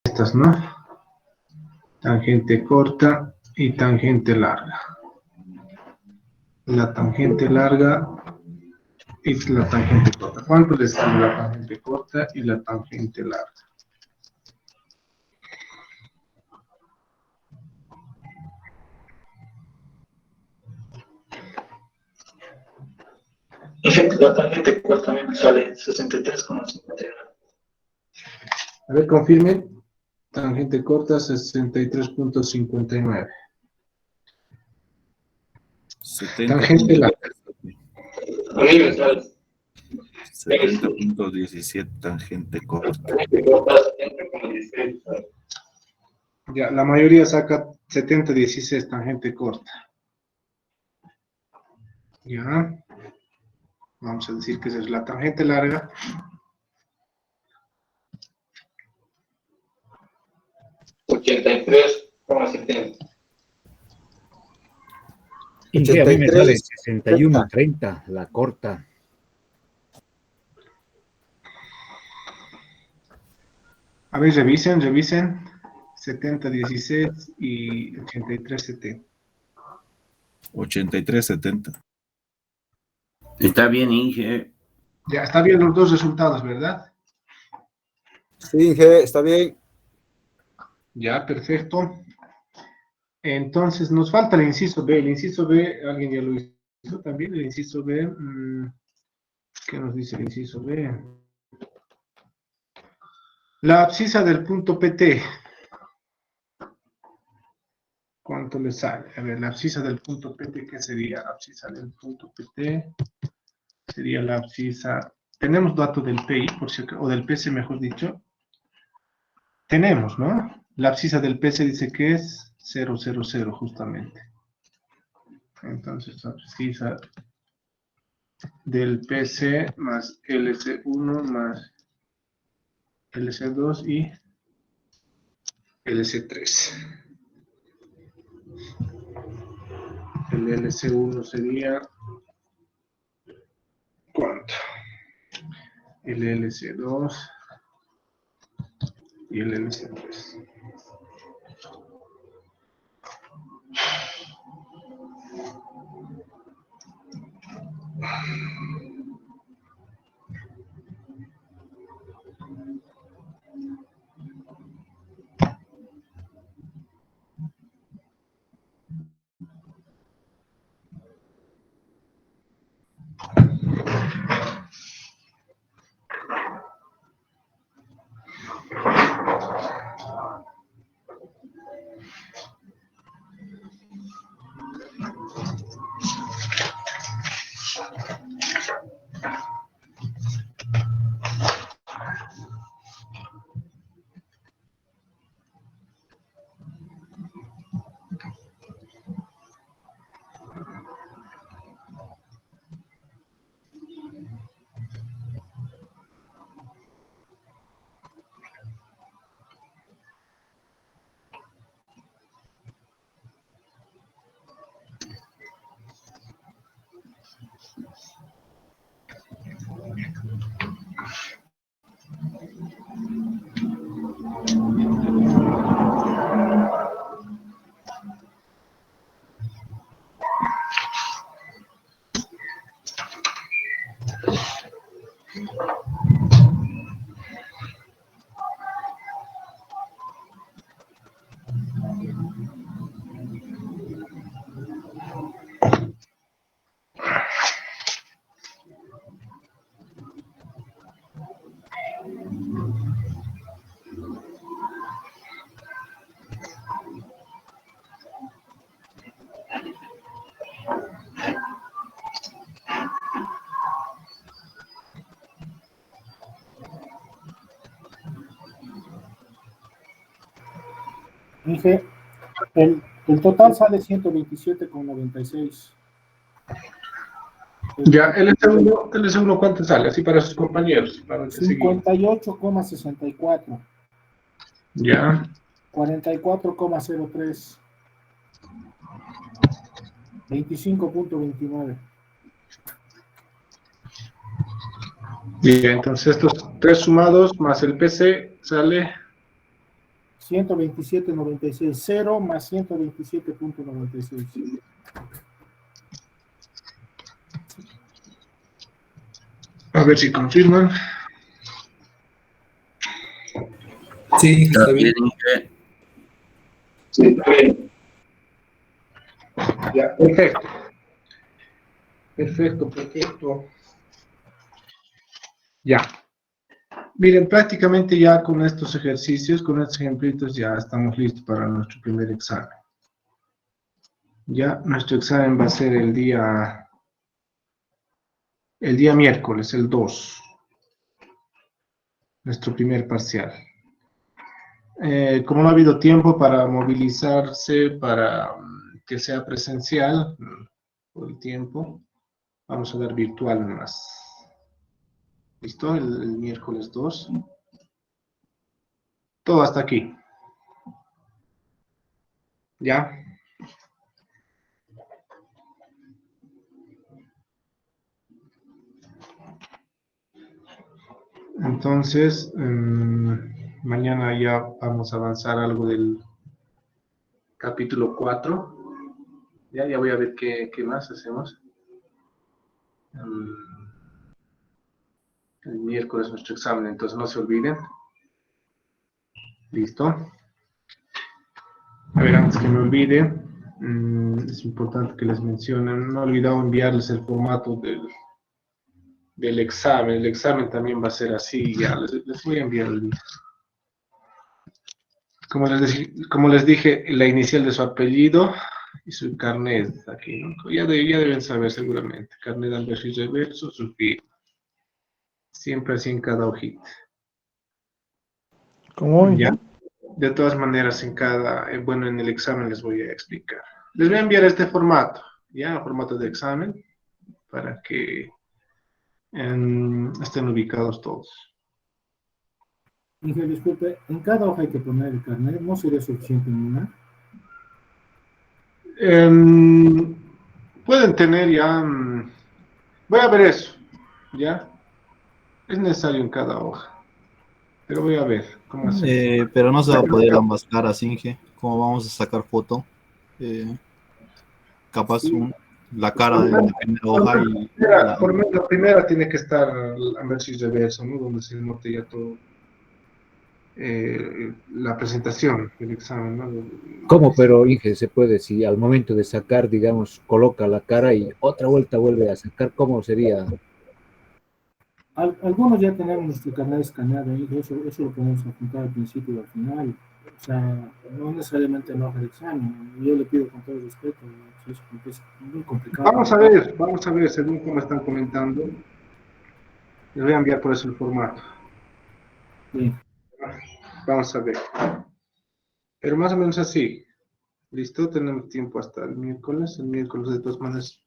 Estas, ¿no? Tangente corta y tangente larga. La tangente larga y la tangente corta. ¿Cuánto les sale la tangente corta y la tangente larga? La tangente corta también me sale 63,59. A ver, confirmen. Tangente corta 63.59. Tangente larga. A mí me sale 70.17 tangente corta. Ya, la mayoría saca 70.16 tangente corta. Ya. Vamos a decir que esa es la tangente larga. $83,70. Y a mí me sale 61.30, la corta. A ver, revisen. 70.16 y 83.70. 83.70. Está bien, Inge. Ya, está bien los dos resultados, ¿verdad? Sí, Inge, está bien. Ya, perfecto. Entonces, nos falta el inciso B. El inciso B, alguien ya lo hizo también. El inciso B, ¿qué nos dice el inciso B? La abscisa del punto PT. ¿Cuánto le sale? A ver, la abscisa del punto PT, ¿qué sería? La abscisa del punto PT sería la abscisa. Tenemos datos del PI, por si, o del PC, mejor dicho. Tenemos, ¿no? La abscisa del PC dice que es 0,00 justamente. Entonces, abscisa del PC más LC1 más LC2 y LC3. El LC1 sería, ¿cuánto? El LC2 y el LC3. Dije, el total sale 127,96. Ya, el segundo, ¿cuánto sale? Así para sus compañeros. Para el que sigue. 58,64. Ya. 44,03. 25,29. Bien, entonces estos tres sumados más el PC sale 127,96. 0 más 127,96. A ver si confirman. Sí, está bien. Sí, está bien. Ya, perfecto. Perfecto. Ya. Miren, prácticamente ya con estos ejercicios, con estos ejemplitos, ya estamos listos para nuestro primer examen. Ya, nuestro examen va a ser el día miércoles, el 2. Nuestro primer parcial. Como no ha habido tiempo para movilizarse, para que sea presencial, por el tiempo, vamos a dar virtual nomás. ¿Listo? El miércoles 2. Todo hasta aquí. ¿Ya? Entonces, mañana ya vamos a avanzar algo del capítulo 4. Ya voy a ver qué más hacemos. El miércoles nuestro examen, entonces no se olviden. ¿Listo? A ver, antes que me olvide, es importante que les mencione, no he olvidado enviarles el formato del examen. El examen también va a ser así, ya les voy a enviar el link. Como les dije, la inicial de su apellido y su carnet aquí, ¿no? Ya deben saber seguramente. Carnet anverso y reverso, su firma. Siempre así en cada hojita. ¿Cómo? Ya. De todas maneras, en el examen les voy a explicar. Les voy a enviar este formato, ya, formato de examen, para que estén ubicados todos. Inge, disculpe, en cada hoja hay que poner el carnet, ¿no sería suficiente en una? Pueden tener ya, voy a ver eso, ¿ya? Es necesario en cada hoja, pero voy a ver cómo hacer. Pero no se va a poder ambas caras, Inge. ¿Cómo vamos a sacar foto? Capaz Sí. la cara de la primera hoja y La primera tiene que estar a versus reverso, ¿no? Donde se note ya todo. La presentación del examen, ¿no? ¿Cómo? Pero Inge, se puede, si al momento de sacar, digamos, coloca la cara y otra vuelta vuelve a sacar, ¿cómo sería? Algunos ya tenemos nuestro carnet escaneado, Inge, eso lo podemos apuntar al principio y al final. O sea, no necesariamente en la hoja de examen. Yo le pido con todo respeto, es muy complicado. Vamos a ver, según cómo están comentando. Les voy a enviar por eso el formato. Sí. Vamos a ver. Pero más o menos así. ¿Listo? Tenemos tiempo hasta el miércoles. El miércoles, de todas maneras,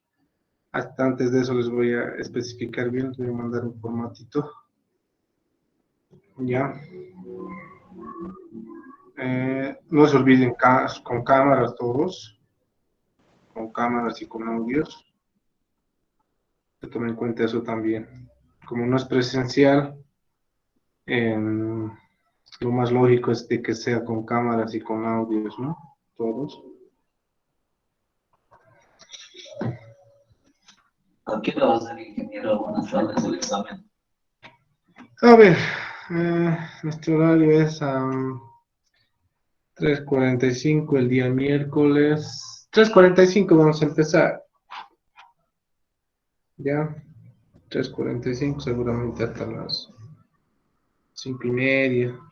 hasta antes de eso les voy a especificar bien. Les voy a mandar un formatito. Ya. No se olviden con cámaras todos. Con cámaras y con audios. Que tomen en cuenta eso también. Como no es presencial, lo más lógico es de que sea con cámaras y con audios, ¿no? Todos. ¿A qué hora va a ser, ingeniero? Buenas tardes, el examen. A ver, nuestro horario es a 3:45 el día miércoles. 3:45 vamos a empezar. Ya, 3:45 seguramente hasta las 5:30.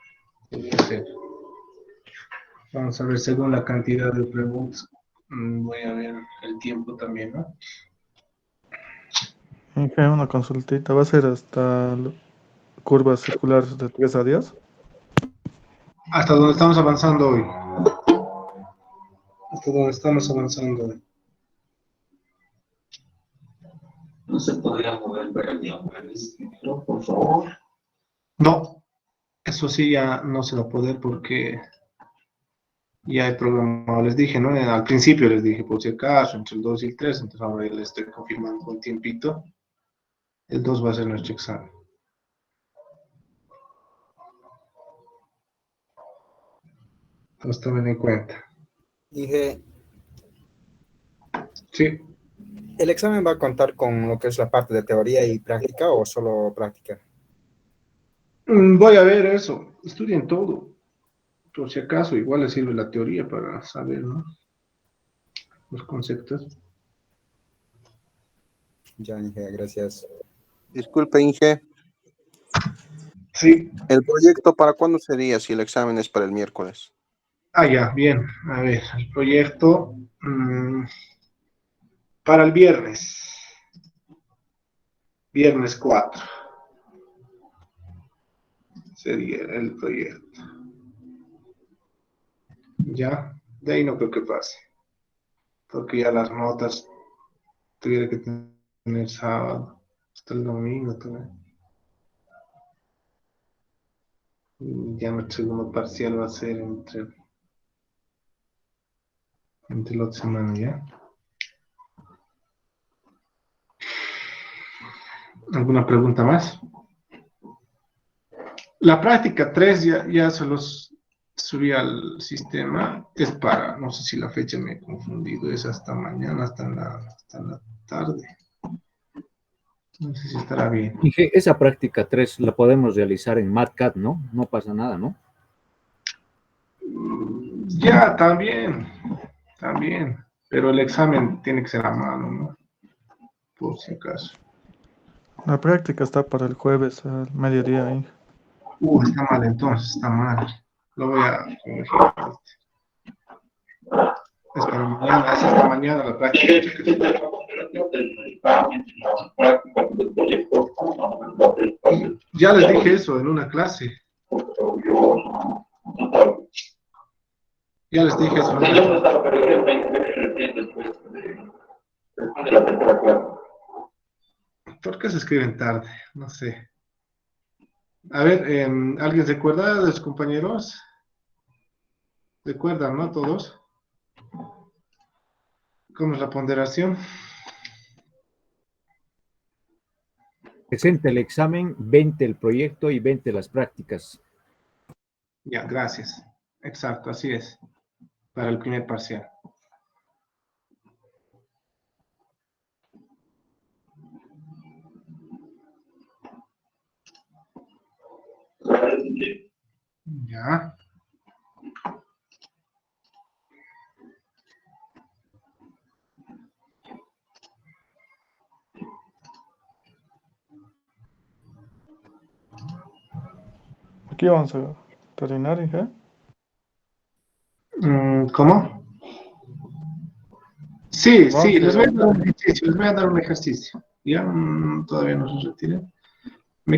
Podría ser. Vamos a ver según la cantidad de preguntas. Voy a ver el tiempo también, ¿no? Inge, una consultita. ¿Va a ser hasta curvas circulares de 3 a 10? Hasta donde estamos avanzando hoy. Hasta donde estamos avanzando hoy. ¿No se podría mover para el día jueves, ingeniero, por favor? No, eso sí ya no se va a poder porque ya hay programado. Les dije, ¿no? Al principio les dije, por si acaso, entre el 2 y el 3, entonces ahora ya les estoy confirmando con tiempito. El 2 va a ser nuestro examen. Entonces tomen en cuenta. Dije, Sí. ¿el examen va a contar con lo que es la parte de teoría y práctica o solo práctica? Voy a ver eso. Estudien todo. Por si acaso, igual les sirve la teoría para saber, ¿no? Los conceptos. Ya, Inge, gracias. Disculpe, Inge. Sí. ¿El proyecto para cuándo sería si el examen es para el miércoles? Ah, ya, bien. A ver, el proyecto para el viernes. Viernes 4. Sería el proyecto. Ya, de ahí no creo que pase. Porque ya las notas tuviera que tener sábado hasta el domingo también. Ya nuestro segundo parcial va a ser entre la otra semana, ¿ya? ¿Alguna pregunta más? La práctica 3 ya se los subí al sistema. Es para, no sé si la fecha me he confundido, es hasta mañana, hasta la tarde. No sé si estará bien. Dije, esa práctica 3 la podemos realizar en MatCat, ¿no? No pasa nada, ¿no? Ya, también. Pero el examen tiene que ser a mano, ¿no? Por si acaso. La práctica está para el jueves al mediodía, Inge. Está mal entonces, está mal. Lo voy a corregir. Es para mañana, es hasta mañana la práctica. Ya les dije eso en una clase. Ya les dije eso. ¿Por qué se escriben tarde? No sé. A ver, ¿alguien se acuerda de los compañeros? ¿Recuerdan, no? Todos. ¿Cómo es la ponderación? 60 el examen, 20 el proyecto y 20 las prácticas. Ya, gracias. Exacto, así es. Para el primer parcial. Ya. Aquí vamos a terminar, Inge. ¿Cómo? Sí, Vamos sí, a les voy a dar un ejercicio, les voy a dar un ejercicio. Ya, todavía no se retiren.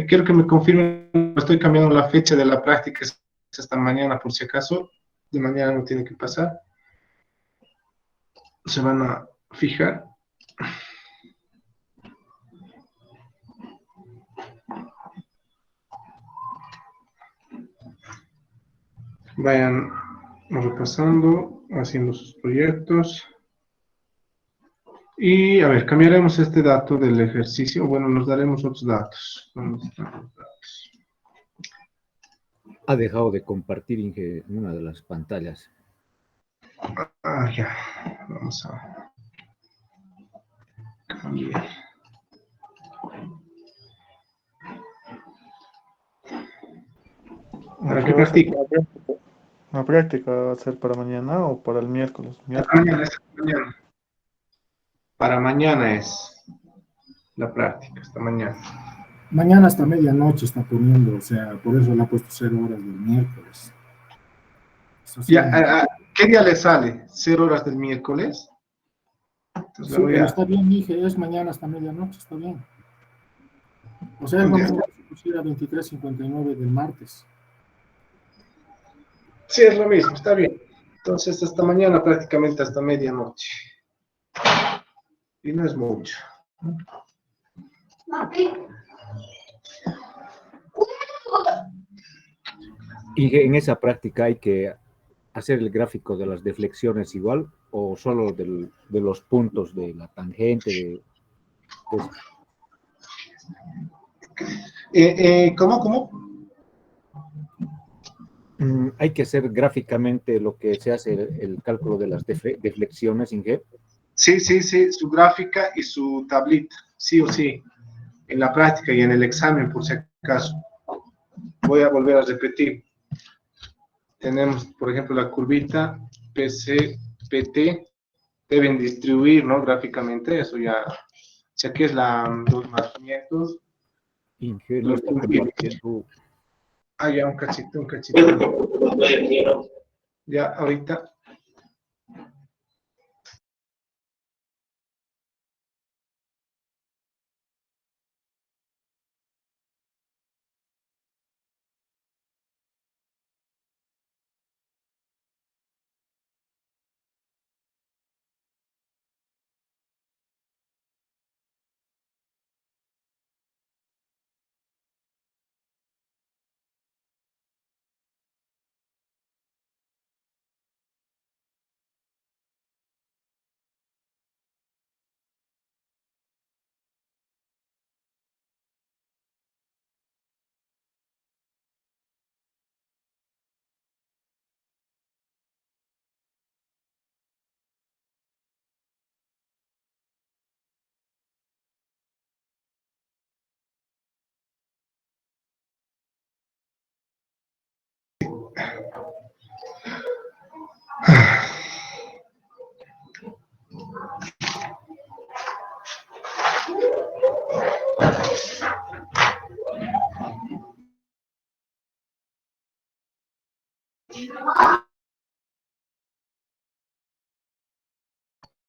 Quiero que me confirmen, estoy cambiando la fecha de la práctica, es hasta mañana por si acaso. De mañana no tiene que pasar. Se van a fijar. Vayan repasando, haciendo sus proyectos. Y a ver, cambiaremos este dato del ejercicio. Bueno, nos daremos otros datos. ¿Dónde están los datos? Ha dejado de compartir Inge una de las pantallas. Ah, ya. Vamos a cambiar. ¿Para qué practica? ¿La práctica va a ser para mañana o para el miércoles? Mañana. Para mañana es la práctica, hasta mañana. Mañana hasta medianoche está poniendo, o sea, por eso le ha puesto 0 horas del miércoles. Ya, ¿qué día le sale? ¿0 horas del miércoles? Entonces Sí, pero está bien, dije, es mañana hasta medianoche, está bien. O sea, es lo mismo que si pusiera 23:59 del martes. Sí, es lo mismo, está bien. Entonces, hasta mañana prácticamente hasta medianoche. Y no es mucho. Y en esa práctica hay que hacer el gráfico de las deflexiones igual o solo de los puntos de la tangente. ¿Cómo? Hay que hacer gráficamente lo que se hace el cálculo de las deflexiones, Inge. Sí, su gráfica y su tablita, sí o sí, en la práctica y en el examen, por si acaso. Voy a volver a repetir. Tenemos, por ejemplo, la curvita PC, PT, deben distribuir, ¿no? Gráficamente, eso ya. Si aquí es los nacimientos. Inge, no está compartiendo. Ah, ya, un cachito. Ya, ahorita.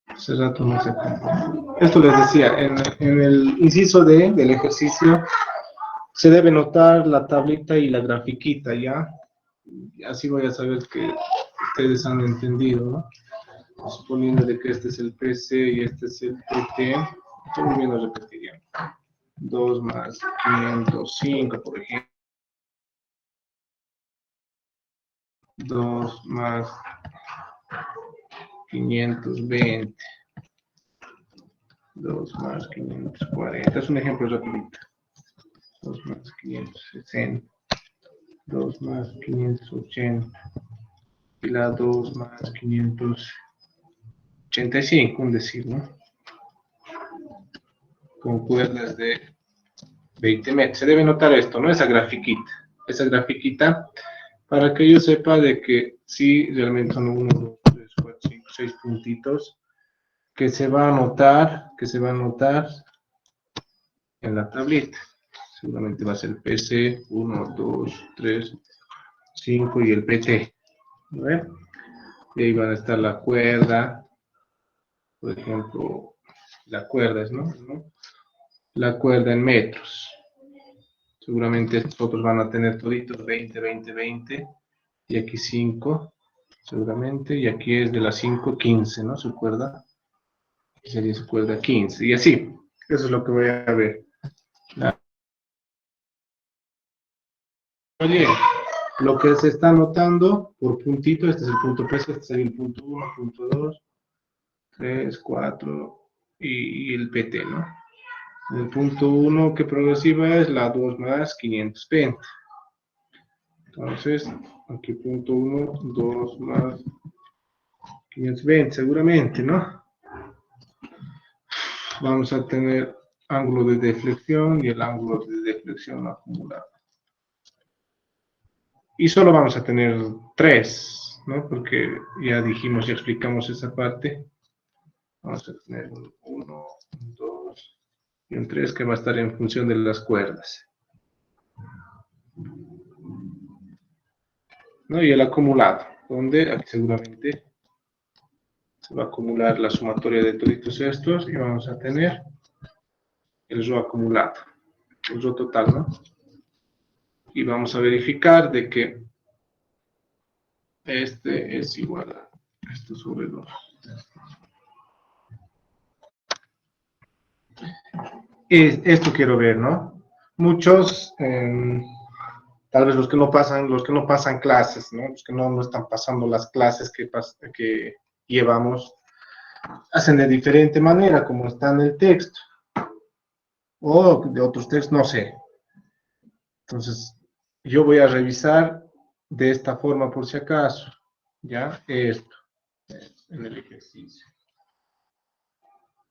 Hace rato no sé. Esto les decía, en el inciso D del ejercicio se debe notar la tablita y la grafiquita, ¿ya? Así voy a saber que ustedes han entendido, ¿no? Suponiendo de que este es el PC y este es el PT, estoy volviendo a repetir ya. 2 más 505, por ejemplo. 2 más 520. 2 más 540. Es un ejemplo rapidito. 2 más 560. 2 más 580. Y la 2 más 585, un decir, ¿no? Con cuerdas de 20 metros. Se debe notar esto, ¿no? Esa grafiquita. Esa grafiquita para que yo sepa de que sí, realmente son 1, 2, 3, 4, 5, 6 puntitos que se va a notar, en la tablita. Seguramente va a ser el PC, 1, 2, 3, 5 y el PT. ¿Ven? Y ahí van a estar la cuerda, por ejemplo, la cuerda es, ¿no? La cuerda en metros. Seguramente estos otros van a tener toditos 20, 20, 20. Y aquí 5, seguramente. Y aquí es de la 5, 15, ¿no? Su cuerda. Sería su cuerda 15. Y así. Eso es lo que voy a ver. Oye, lo que se está anotando por puntito, este es el punto P, este sería el punto 1, punto 2, 3, 4 y el PT, ¿no? El punto 1 que progresiva es la 2 más 520. Entonces, aquí punto 1, 2 más 520, seguramente, ¿no? Vamos a tener ángulo de deflexión y el ángulo de deflexión acumulado. Y solo vamos a tener 3, ¿no? Porque ya dijimos, ya explicamos esa parte. Vamos a tener un 1, un 2 y un 3 que va a estar en función de las cuerdas. ¿No? Y el acumulado, donde aquí seguramente se va a acumular la sumatoria de toditos estos y vamos a tener el RO acumulado, el RO total, ¿no? Y vamos a verificar de que este es igual a esto sobre 2. Esto quiero ver, ¿no? Muchos, tal vez los que no pasan clases, ¿no? Los que no están pasando las clases que llevamos, hacen de diferente manera, como está en el texto. O de otros textos, no sé. Entonces, yo voy a revisar de esta forma por si acaso, ¿ya? Esto, en el ejercicio.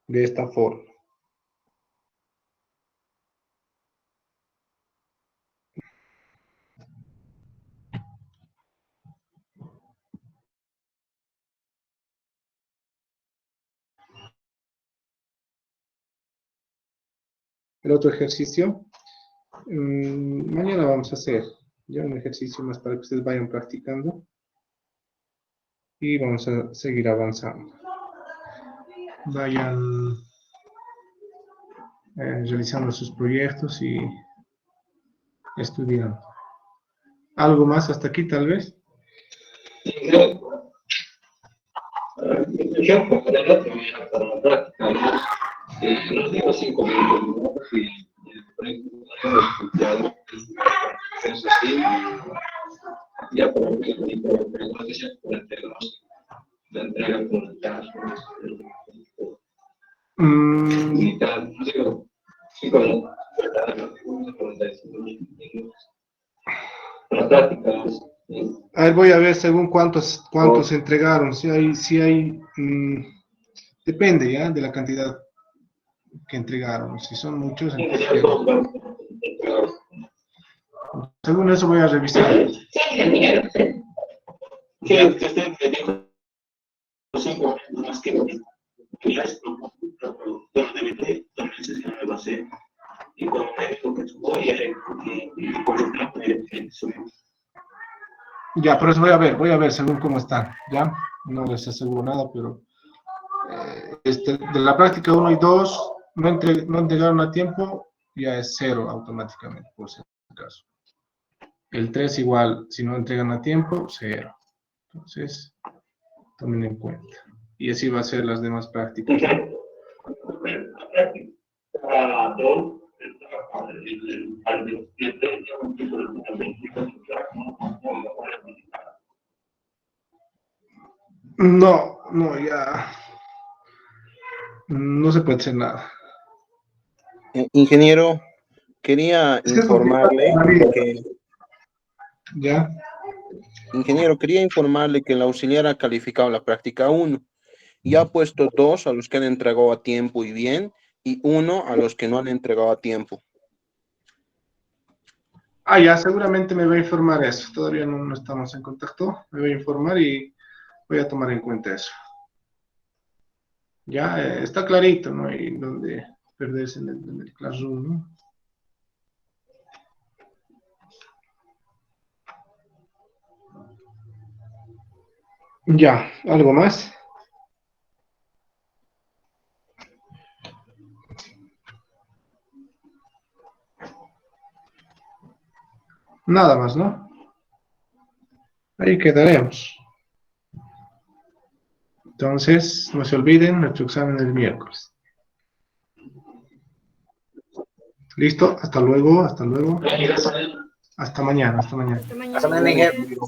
De esta forma. El otro ejercicio, mañana vamos a hacer ya un ejercicio más para que ustedes vayan practicando y vamos a seguir avanzando. Vayan realizando sus proyectos y estudiando. ¿Algo más hasta aquí tal vez? Yo para la práctica, los digo 5 minutos y eso sí, ya por ejemplo, la entrega con el caso, digo, 5 minutos, la práctica. A ver, voy a ver según cuántos entregaron. Si hay, depende ya de la cantidad que entregaron. Si son muchos, entonces, según eso voy a revisar. Sí, es que usted me dijo 5 más que ya es bueno, de también se me va a hacer. Y cuando me dijo que subo, y por lo tanto, subimos. Ya, por eso voy a ver según cómo están, ¿ya? No les aseguro nada, pero de la práctica 1 y 2 no entregaron a tiempo, ya es 0 automáticamente, por si acaso. El 3 igual, si no entregan a tiempo, 0. Entonces, tomen en cuenta. Y así va a ser las demás prácticas. La práctica 2, el No, no, ya no se puede hacer nada. Ingeniero, quería Es que es complicado, informarle David. que... ¿Ya? Ingeniero, quería informarle que el auxiliar ha calificado la práctica 1 y ha puesto 2 a los que han entregado a tiempo y bien, y 1 a los que no han entregado a tiempo. Ah, ya, seguramente me va a informar eso. Todavía no estamos en contacto. Me va a informar y voy a tomar en cuenta eso. Ya, está clarito, no hay donde perderse en el Classroom, ¿no? Ya, ¿algo más? Nada más, ¿no? Ahí quedaremos. Entonces, no se olviden, nuestro examen el miércoles. ¿Listo? Hasta luego, hasta luego. Hasta mañana, hasta mañana. Hasta mañana, Inge.